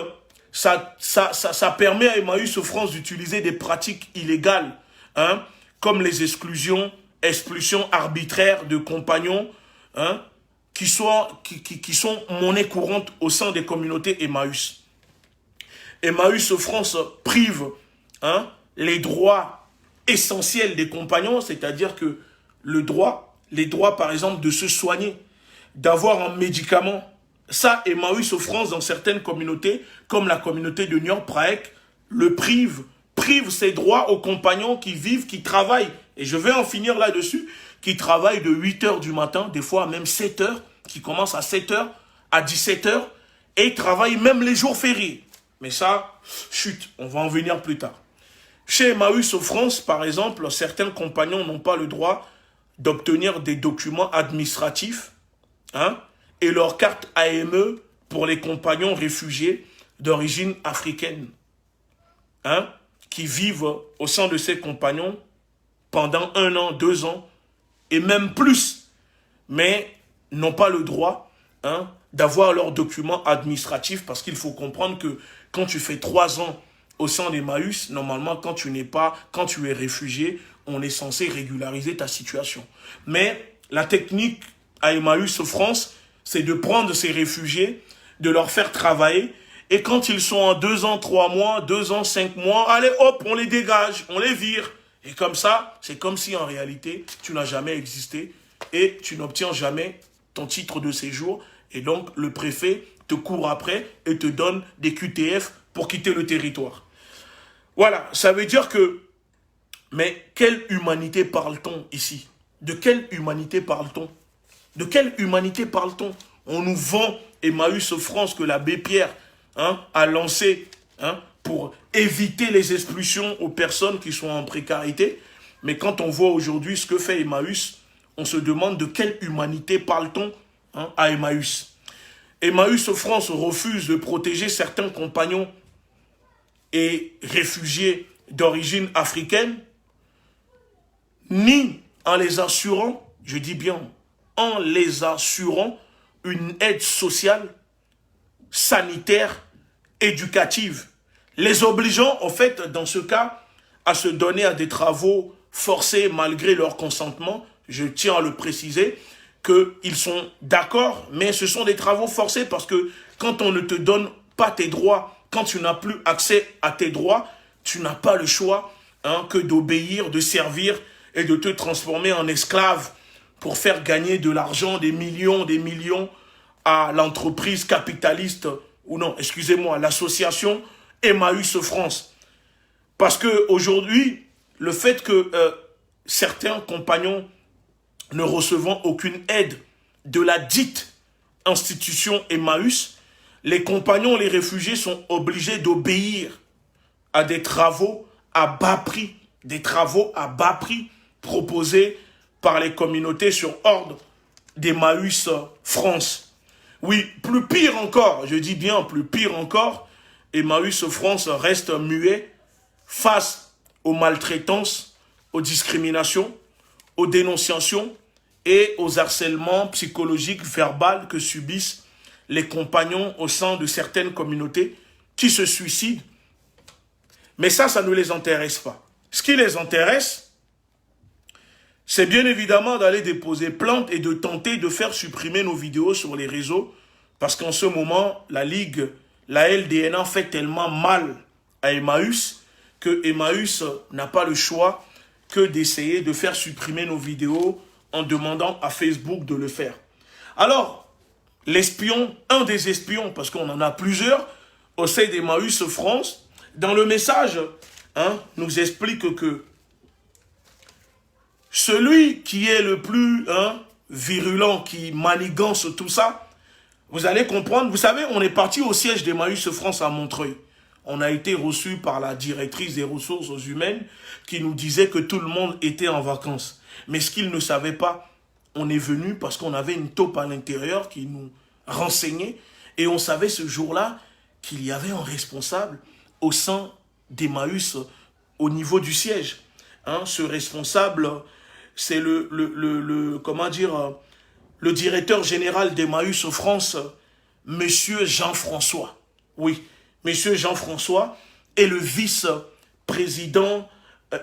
ça permet à Emmaüs France d'utiliser des pratiques illégales, comme les expulsions arbitraires de compagnons, qui sont monnaie courante au sein des communautés Emmaüs. Emmaüs France prive les droits essentiels des compagnons, c'est-à-dire que les droits par exemple de se soigner, d'avoir un médicament. Ça, Emmaüs France dans certaines communautés, comme la communauté de Niort-Praek, le prive ses droits aux compagnons qui vivent, qui travaillent. Et je vais en finir là-dessus, qui travaillent de 8 h du matin, des fois même 7 h, qui commencent à 7 h, à 17 h, et travaillent même les jours fériés. Mais ça, chut, on va en venir plus tard. Chez Emmaüs France, par exemple, certains compagnons n'ont pas le droit d'obtenir des documents administratifs, et leur carte AME pour les compagnons réfugiés d'origine africaine, qui vivent au sein de ces compagnons pendant 1 an, 2 ans, et même plus, mais n'ont pas le droit d'avoir leurs documents administratifs, parce qu'il faut comprendre que quand tu fais 3 ans au sein d'Emmaüs, normalement, quand tu es réfugié, on est censé régulariser ta situation. Mais la technique à Emmaüs France, c'est de prendre ces réfugiés, de leur faire travailler, et quand ils sont en 2 ans, 3 mois, 2 ans, 5 mois, allez hop, on les dégage, on les vire. Et comme ça, c'est comme si en réalité, tu n'as jamais existé et tu n'obtiens jamais ton titre de séjour. Et donc, le préfet te court après et te donne des QTF pour quitter le territoire. Voilà, ça veut dire que... Mais quelle humanité parle-t-on ici? De quelle humanité parle-t-on? De quelle humanité parle-t-on? On nous vend Emmaüs France que l'abbé Pierre a lancé pour éviter les expulsions aux personnes qui sont en précarité. Mais quand on voit aujourd'hui ce que fait Emmaüs, on se demande de quelle humanité parle-t-on à Emmaüs. Emmaüs France refuse de protéger certains compagnons et réfugiés d'origine africaine, ni en les assurant, je dis bien, en les assurant une aide sociale, sanitaire, éducative, les obligeant, en fait, dans ce cas, à se donner à des travaux forcés malgré leur consentement. Je tiens à le préciser, qu'ils sont d'accord, mais ce sont des travaux forcés parce que quand on ne te donne pas tes droits, quand tu n'as plus accès à tes droits, tu n'as pas le choix que d'obéir, de servir et de te transformer en esclave pour faire gagner de l'argent, des millions à l'entreprise capitaliste, ou non, excusez-moi, l'association Emmaüs France. Parce qu'aujourd'hui, le fait que certains compagnons ne recevant aucune aide de la dite institution Emmaüs, les compagnons, les réfugiés sont obligés d'obéir à des travaux à bas prix, proposés par les communautés sur ordre d'Emmaüs France. Oui, plus pire encore, je dis bien plus pire encore, Emmaüs France reste muet face aux maltraitances, aux discriminations, aux dénonciations et aux harcèlements psychologiques, verbaux que subissent les compagnons au sein de certaines communautés qui se suicident. Mais ça ne les intéresse pas. Ce qui les intéresse, c'est bien évidemment d'aller déposer plainte et de tenter de faire supprimer nos vidéos sur les réseaux, parce qu'en ce moment, la Ligue, la LDNA fait tellement mal à Emmaüs que Emmaüs n'a pas le choix que d'essayer de faire supprimer nos vidéos en demandant à Facebook de le faire. Alors, l'espion, un des espions, parce qu'on en a plusieurs, au sein d'Emmaüs France, dans le message, nous explique que celui qui est le plus virulent, qui manigance tout ça, vous allez comprendre. Vous savez, on est parti au siège d'Emmaüs France à Montreuil. On a été reçu par la directrice des ressources humaines qui nous disait que tout le monde était en vacances. Mais ce qu'il ne savait pas, on est venu parce qu'on avait une taupe à l'intérieur qui nous renseignait. Et on savait ce jour-là qu'il y avait un responsable au sein d'Emmaüs au niveau du siège. Ce responsable, c'est comment dire, le directeur général d'Emmaüs France, Monsieur Jean-François. Oui, Monsieur Jean-François et le vice-président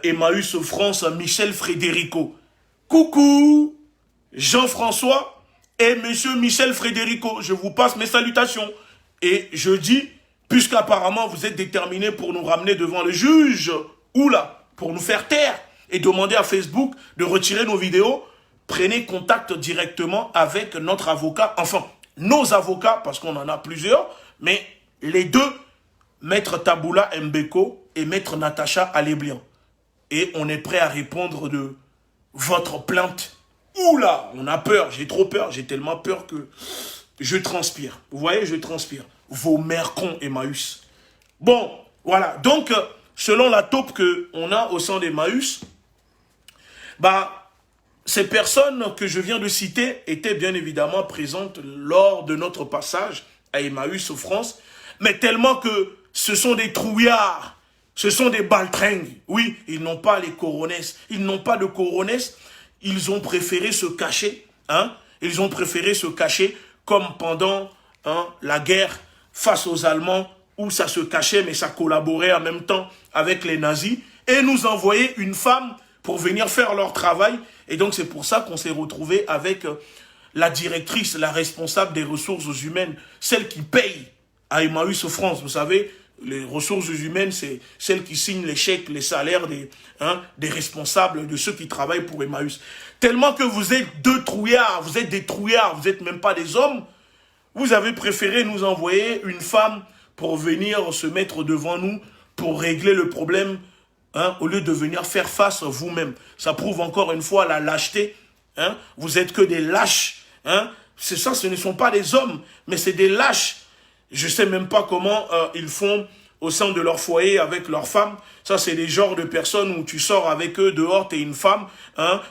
Emmaüs France, Michel Frédérico. Coucou, Jean-François et Monsieur Michel Frédérico, je vous passe mes salutations. Et je dis, puisqu'apparemment vous êtes déterminés pour nous ramener devant le juge, ou là, pour nous faire taire et demander à Facebook de retirer nos vidéos, prenez contact directement avec notre avocat, enfin, nos avocats, parce qu'on en a plusieurs, mais les deux, Maître Taboula Mbeko et Maître Natacha Aléblian. Et on est prêt à répondre de votre plainte. Oula, on a peur, j'ai trop peur, j'ai tellement peur que je transpire. Vous voyez, je transpire. Vos mères cons, Emmaüs. Bon, voilà. Donc, selon la taupe qu'on a au sein d'Emmaüs, ces personnes que je viens de citer étaient bien évidemment présentes lors de notre passage à Emmaüs France, mais tellement que ce sont des trouillards, ce sont des baltringues. Oui, ils n'ont pas les coronesses, ils n'ont pas de coronesses, ils ont préféré se cacher, ils ont préféré se cacher comme pendant la guerre face aux Allemands, où ça se cachait, mais ça collaborait en même temps avec les nazis, et nous envoyer une femme pour venir faire leur travail. Et donc c'est pour ça qu'on s'est retrouvé avec la directrice, la responsable des ressources humaines, celle qui paye à Emmaüs France. Vous savez, les ressources humaines, c'est celle qui signe les chèques, les salaires des responsables, de ceux qui travaillent pour Emmaüs. Tellement que vous êtes deux trouillards, vous êtes des trouillards, vous n'êtes même pas des hommes, vous avez préféré nous envoyer une femme pour venir se mettre devant nous, pour régler le problème, au lieu de venir faire face vous-même. Ça prouve encore une fois la lâcheté. Vous êtes que des lâches. C'est ça, ce ne sont pas des hommes, mais c'est des lâches. Je ne sais même pas comment ils font au sein de leur foyer avec leurs femmes. Ça, c'est des genres de personnes où tu sors avec eux dehors, tu es une femme,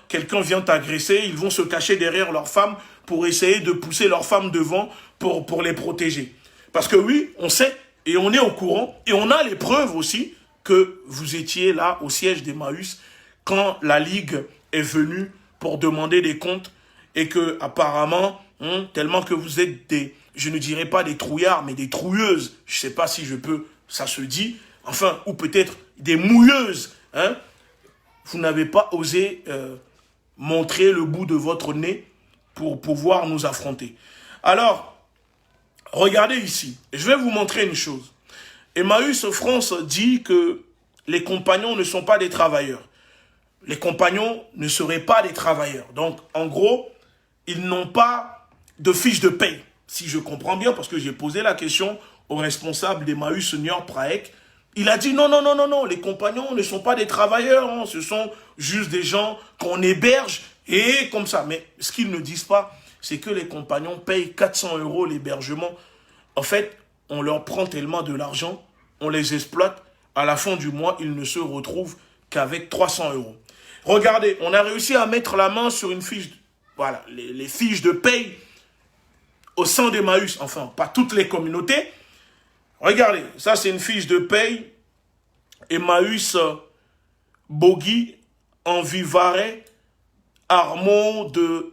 quelqu'un vient t'agresser, ils vont se cacher derrière leur femme pour essayer de pousser leur femme devant pour les protéger. Parce que oui, on sait et on est au courant et on a les preuves aussi que vous étiez là au siège d'Emmaüs quand la Ligue est venue pour demander des comptes et que apparemment, tellement que vous êtes des, je ne dirais pas des trouillards, mais des trouilleuses, je ne sais pas si je peux, ça se dit, enfin, ou peut-être des mouilleuses, vous n'avez pas osé montrer le bout de votre nez pour pouvoir nous affronter. Alors, regardez ici, je vais vous montrer une chose. Emmaüs France dit que les compagnons ne sont pas des travailleurs. Les compagnons ne seraient pas des travailleurs. Donc, en gros, ils n'ont pas de fiche de paye, si je comprends bien, parce que j'ai posé la question au responsable d'Emmaüs, Nior Praek. Il a dit non, non, non, non, non, les compagnons ne sont pas des travailleurs, ce sont juste des gens qu'on héberge et comme ça. Mais ce qu'ils ne disent pas, c'est que les compagnons payent 400 € l'hébergement. En fait, on leur prend tellement de l'argent, on les exploite. À la fin du mois, ils ne se retrouvent qu'avec 300 €. Regardez, on a réussi à mettre la main sur une fiche, voilà, les fiches de paye au sein d'Emmaüs. Enfin, pas toutes les communautés. Regardez, ça c'est une fiche de paye. Emmaüs Bogui, Envivaret, Armand de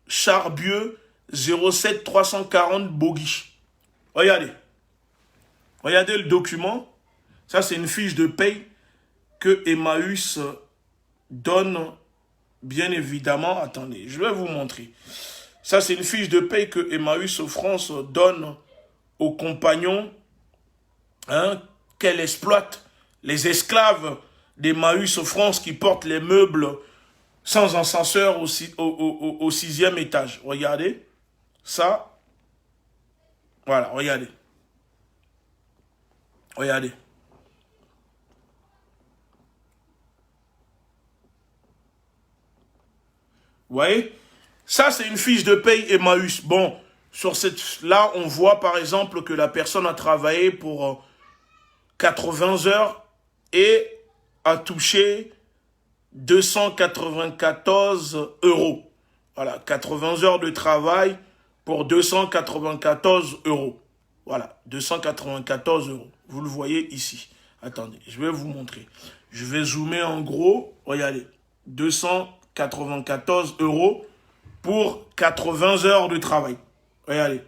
Charbieu, 07 340 Bogui. Regardez. Regardez le document. Ça, c'est une fiche de paye que Emmaüs donne, bien évidemment. Attendez, je vais vous montrer. Ça, c'est une fiche de paye que Emmaüs France donne aux compagnons, hein, qu'elle exploite, les esclaves d'Emmaüs France qui portent les meubles sans ascenseur au 6e étage. Regardez. Ça. Voilà, regardez. Regardez. Vous voyez? Ça, c'est une fiche de paye Emmaüs. Bon, sur là, on voit par exemple que la personne a travaillé pour 80 heures et a touché 294 €. Voilà, 80 heures de travail pour 294 €. Voilà, 294 €. Vous le voyez ici. Attendez, je vais vous montrer. Je vais zoomer en gros. Regardez, 294 € pour 80 heures de travail. Regardez.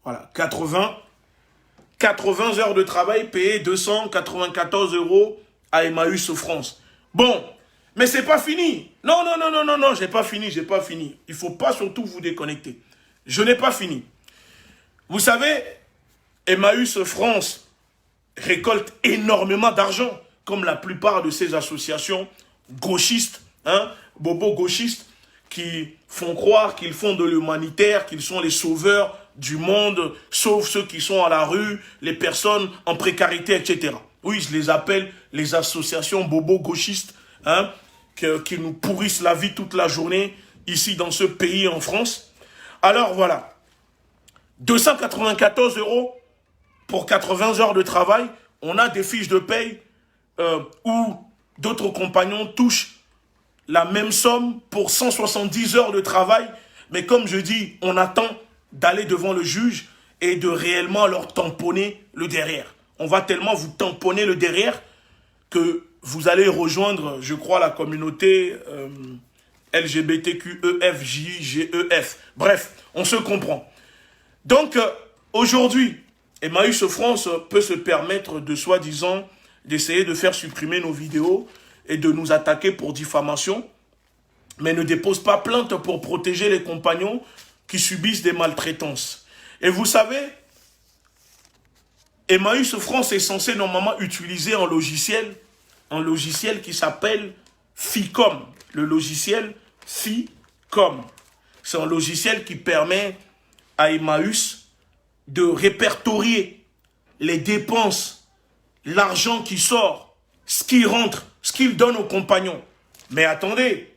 Voilà, 80 heures de travail payé 294 € à Emmaüs France. Bon, mais c'est pas fini. Non, non, non, non, non, non, j'ai pas fini. Il faut pas surtout vous déconnecter. Je n'ai pas fini. Vous savez, Emmaüs France récolte énormément d'argent, comme la plupart de ces associations gauchistes, hein, bobos gauchistes, qui font croire qu'ils font de l'humanitaire, qu'ils sont les sauveurs du monde, sauf ceux qui sont à la rue, les personnes en précarité, etc. Oui, je les appelle les associations bobos gauchistes, hein, qui nous pourrissent la vie toute la journée, ici dans ce pays en France. Alors voilà, 294 € pour 80 heures de travail. On a des fiches de paye où d'autres compagnons touchent la même somme pour 170 heures de travail. Mais comme je dis, on attend d'aller devant le juge et de réellement leur tamponner le derrière. On va tellement vous tamponner le derrière que vous allez rejoindre, je crois, la communauté LGBTQEFJGEF. Bref, on se comprend. Donc, aujourd'hui, Emmaüs France peut se permettre de, soi-disant, d'essayer de faire supprimer nos vidéos et de nous attaquer pour diffamation, mais ne dépose pas plainte pour protéger les compagnons qui subissent des maltraitances. Et vous savez, Emmaüs France est censé normalement utiliser un logiciel qui s'appelle FICOM. Le logiciel FICOM. C'est un logiciel qui permet à Emmaüs de répertorier les dépenses, l'argent qui sort, ce qui rentre, ce qu'il donne aux compagnons. Mais attendez.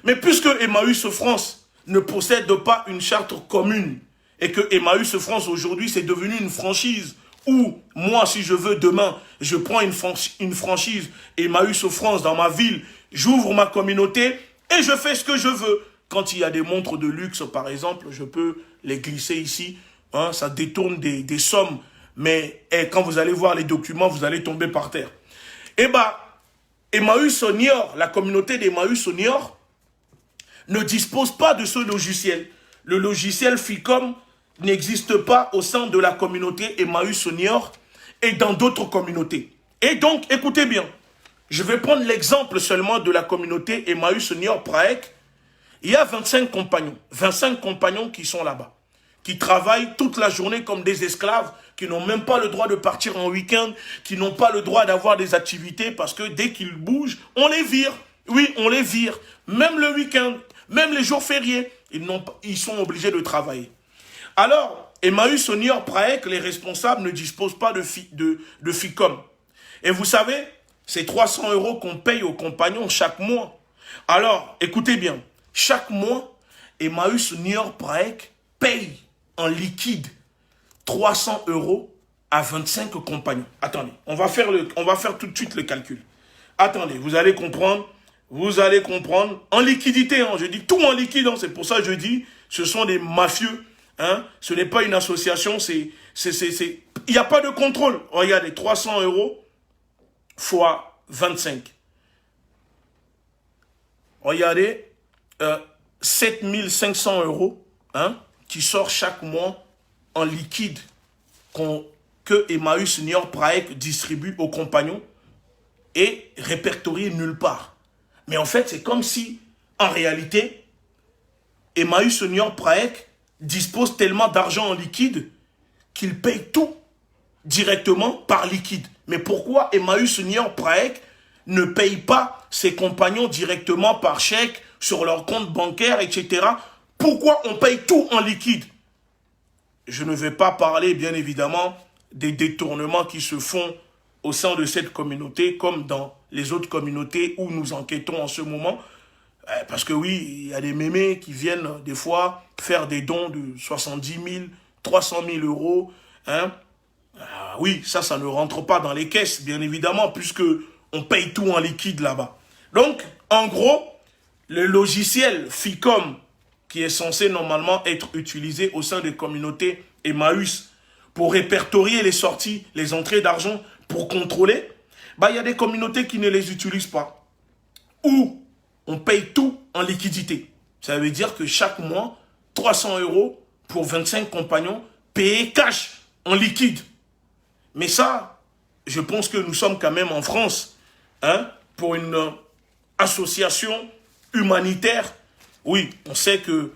Mais puisque Emmaüs France ne possède pas une charte commune et que Emmaüs France aujourd'hui c'est devenu une franchise où moi si je veux demain je prends une franchise Emmaüs France dans ma ville, j'ouvre ma communauté et je fais ce que je veux. Quand il y a des montres de luxe par exemple, je peux les glisser ici, hein, ça détourne des sommes, mais quand vous allez voir les documents, vous allez tomber par terre. Eh bien, Emmaüs Niort, la communauté d'Emmaüs Niort, ne dispose pas de ce logiciel. Le logiciel FICOM n'existe pas au sein de la communauté Emmaüs Niort et dans d'autres communautés. Et donc, écoutez bien, je vais prendre l'exemple seulement de la communauté Emmaüs Niort Praek. Il y a 25 compagnons qui sont là-bas, qui travaillent toute la journée comme des esclaves, qui n'ont même pas le droit de partir en week-end, qui n'ont pas le droit d'avoir des activités parce que dès qu'ils bougent, on les vire. Oui, on les vire. Même le week-end, même les jours fériés, ils sont obligés de travailler. Alors, Emmaüs Niort Praek, les responsables ne disposent pas de FICOM. Et vous savez, c'est 300 € qu'on paye aux compagnons chaque mois. Alors, écoutez bien, chaque mois, Emmaüs Niort Praek paye en liquide 300 € à 25 compagnons. Attendez, on va faire tout de suite le calcul. Attendez, vous allez comprendre. Vous allez comprendre. En liquidité, hein, je dis tout en liquide. Hein, c'est pour ça que je dis, ce sont des mafieux. Hein, ce n'est pas une association. Il n'y a pas de contrôle. Regardez, 300 € fois 25. Regardez, 7500 € hein, qui sort chaque mois en liquide que Emmaüs Niort Praek distribue aux compagnons et répertorié nulle part. Mais en fait, c'est comme si, en réalité, Emmaüs Niort Praek dispose tellement d'argent en liquide qu'il paye tout directement par liquide. Mais pourquoi Emmaüs Niort Praek ne paye pas ses compagnons directement par chèque, sur leur compte bancaire, etc. Pourquoi on paye tout en liquide? Je ne vais pas parler, bien évidemment, des détournements qui se font au sein de cette communauté, comme dans les autres communautés où nous enquêtons en ce moment. Parce que oui, il y a des mémés qui viennent des fois faire des dons de 70 000, 300 000 €. Hein? Oui, ça ne rentre pas dans les caisses, bien évidemment, puisque on paye tout en liquide là-bas. Donc, en gros, le logiciel FICOM, qui est censé normalement être utilisé au sein des communautés Emmaüs pour répertorier les sorties, les entrées d'argent, pour contrôler, il y a des communautés qui ne les utilisent pas. Ou on paye tout en liquidité. Ça veut dire que chaque mois, 300 € pour 25 compagnons payés cash, en liquide. Mais ça, je pense que nous sommes quand même en France, hein, pour une association humanitaire. Oui, on sait que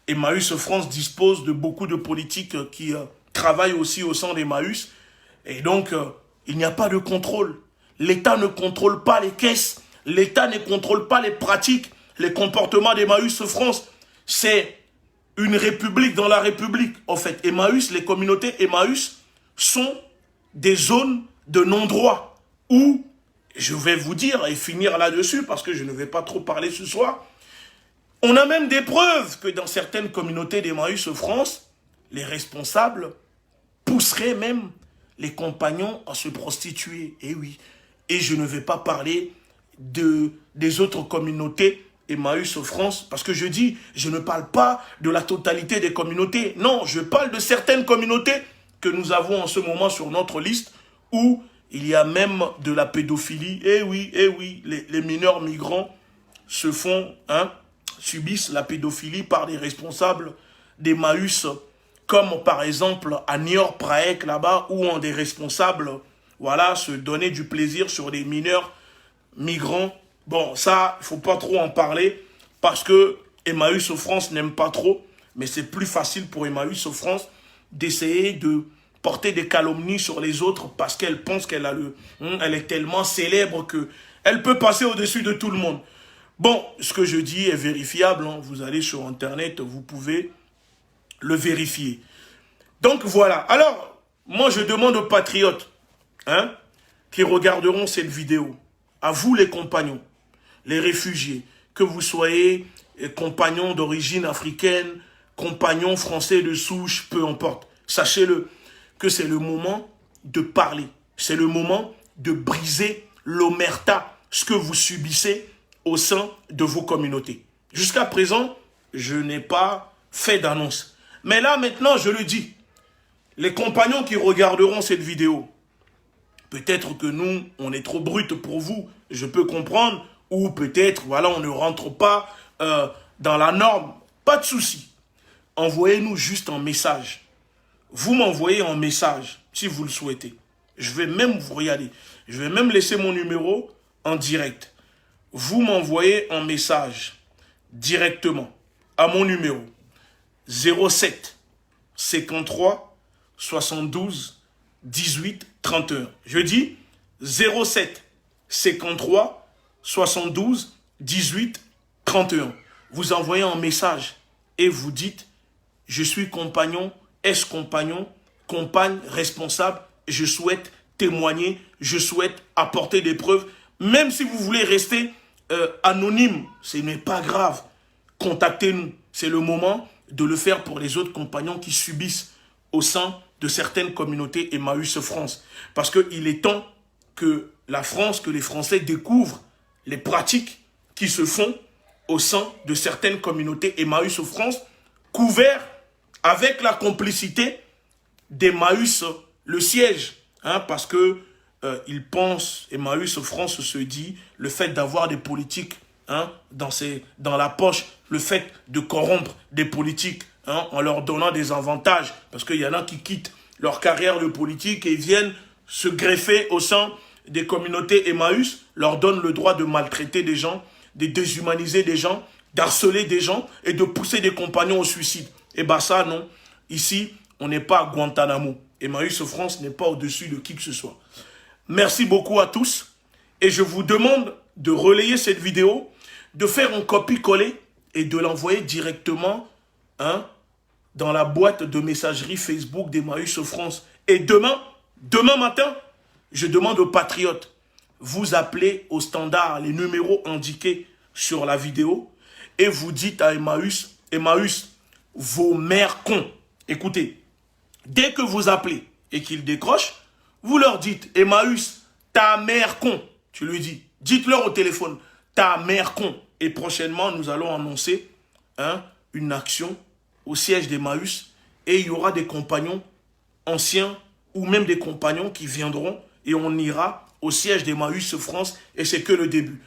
Emmaüs France dispose de beaucoup de politiques qui travaillent aussi au sein d'Emmaüs. Et donc, il n'y a pas de contrôle. L'État ne contrôle pas les caisses. L'État ne contrôle pas les pratiques, les comportements d'Emmaüs France. C'est une république dans la république. En fait, Emmaüs, les communautés Emmaüs sont des zones de non-droit où, je vais vous dire et finir là-dessus parce que je ne vais pas trop parler ce soir, on a même des preuves que dans certaines communautés d'Emmaüs France, les responsables pousseraient même les compagnons à se prostituer. Et oui, et je ne vais pas parler des autres communautés Emmaüs France, parce que je dis, je ne parle pas de la totalité des communautés. Non, je parle de certaines communautés que nous avons en ce moment sur notre liste, où il y a même de la pédophilie. Et oui, les mineurs migrants se font, subissent la pédophilie par des responsables d'Emmaüs, comme par exemple à Niort Praek là-bas, où on des responsables, voilà, se donner du plaisir sur des mineurs migrants. Bon, ça, il ne faut pas trop en parler, parce que Emmaüs France n'aime pas trop, mais c'est plus facile pour Emmaüs France d'essayer de porter des calomnies sur les autres, parce qu'elle pense qu'elle a elle est tellement célèbre qu'elle peut passer au-dessus de tout le monde. Bon, ce que je dis est vérifiable, hein. Vous allez sur Internet, vous pouvez le vérifier. Donc voilà. Alors, moi je demande aux patriotes, qui regarderont cette vidéo, à vous les compagnons, les réfugiés, que vous soyez compagnons d'origine africaine, compagnons français de souche, peu importe, sachez-le, que c'est le moment de parler. C'est le moment de briser l'omerta, ce que vous subissez au sein de vos communautés. Jusqu'à présent, je n'ai pas fait d'annonce. Mais là, maintenant, je le dis. Les compagnons qui regarderont cette vidéo, peut-être que nous, on est trop brut pour vous, je peux comprendre, ou peut-être, voilà, on ne rentre pas dans la norme. Pas de souci. Envoyez-nous juste un message. Vous m'envoyez un message, si vous le souhaitez. Je vais même vous regarder. Je vais même laisser mon numéro en direct. Vous m'envoyez un message directement à mon numéro 07 53 72 18 31. Je dis 07 53 72 18 31. Vous envoyez un message et vous dites « Je suis compagnon, ex-compagnon, compagne, responsable, je souhaite témoigner, je souhaite apporter des preuves. » Même si vous voulez rester anonyme, ce n'est pas grave. contactez-nous. C'est le moment de le faire pour les autres compagnons qui subissent au sein de certaines communautés Emmaüs France. Parce qu'il est temps que la France, que les Français découvrent les pratiques qui se font au sein de certaines communautés Emmaüs France, couverts avec la complicité d'Emmaüs, le siège. Hein, parce que ils pensent, Emmaüs France se dit, le fait d'avoir des politiques hein, dans la poche, le fait de corrompre des politiques hein, en leur donnant des avantages, parce qu'il y en a qui quittent leur carrière de politique et viennent se greffer au sein des communautés Emmaüs, leur donnent le droit de maltraiter des gens, de déshumaniser des gens, d'harceler des gens et de pousser des compagnons au suicide. Et bien ça, non. Ici, on n'est pas à Guantanamo. Emmaüs France n'est pas au-dessus de qui que ce soit. Merci beaucoup à tous. Et je vous demande de relayer cette vidéo, de faire un copier-coller et de l'envoyer directement hein, dans la boîte de messagerie Facebook d'Emmaüs France. Et demain matin, je demande aux patriotes, vous appelez au standard les numéros indiqués sur la vidéo et vous dites à Emmaüs, Emmaüs, vos mères cons. Écoutez, dès que vous appelez et qu'ils décrochent, vous leur dites, Emmaüs, ta mère con. Tu lui dis, dites-leur au téléphone, ta mère con. Et prochainement, nous allons annoncer hein, une action au siège d'Emmaüs et il y aura des compagnons anciens ou même des compagnons qui viendront et on ira au siège d'Emmaüs France et c'est que le début.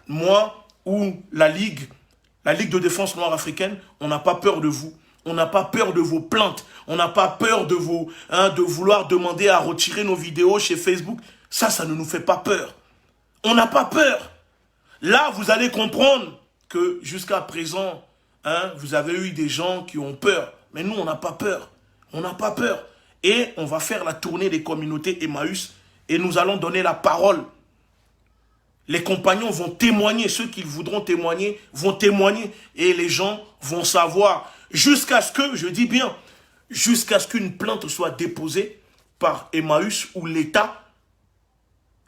Moi ou la Ligue de défense noire africaine, on n'a pas peur de vous. On n'a pas peur de vos plaintes. On n'a pas peur de de vouloir demander à retirer nos vidéos chez Facebook. Ça ne nous fait pas peur. On n'a pas peur. Là, vous allez comprendre que jusqu'à présent, hein, vous avez eu des gens qui ont peur. Mais nous, on n'a pas peur. On n'a pas peur. Et on va faire la tournée des communautés Emmaüs et nous allons donner la parole. Les compagnons vont témoigner. Ceux qui voudront témoigner vont témoigner. Et les gens vont savoir jusqu'à ce que, je dis bien, jusqu'à ce qu'une plainte soit déposée par Emmaüs ou l'État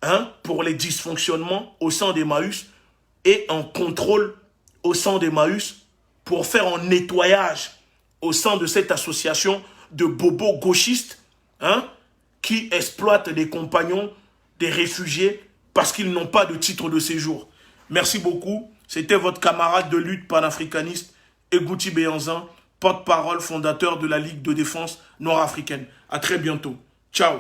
hein, pour les dysfonctionnements au sein d'Emmaüs et en contrôle au sein d'Emmaüs pour faire un nettoyage au sein de cette association de bobos gauchistes hein, qui exploitent les compagnons des réfugiés parce qu'ils n'ont pas de titre de séjour. Merci beaucoup. C'était votre camarade de lutte panafricaniste, Egouti Béanzin, porte-parole fondateur de la Ligue de défense nord-africaine. À très bientôt. Ciao.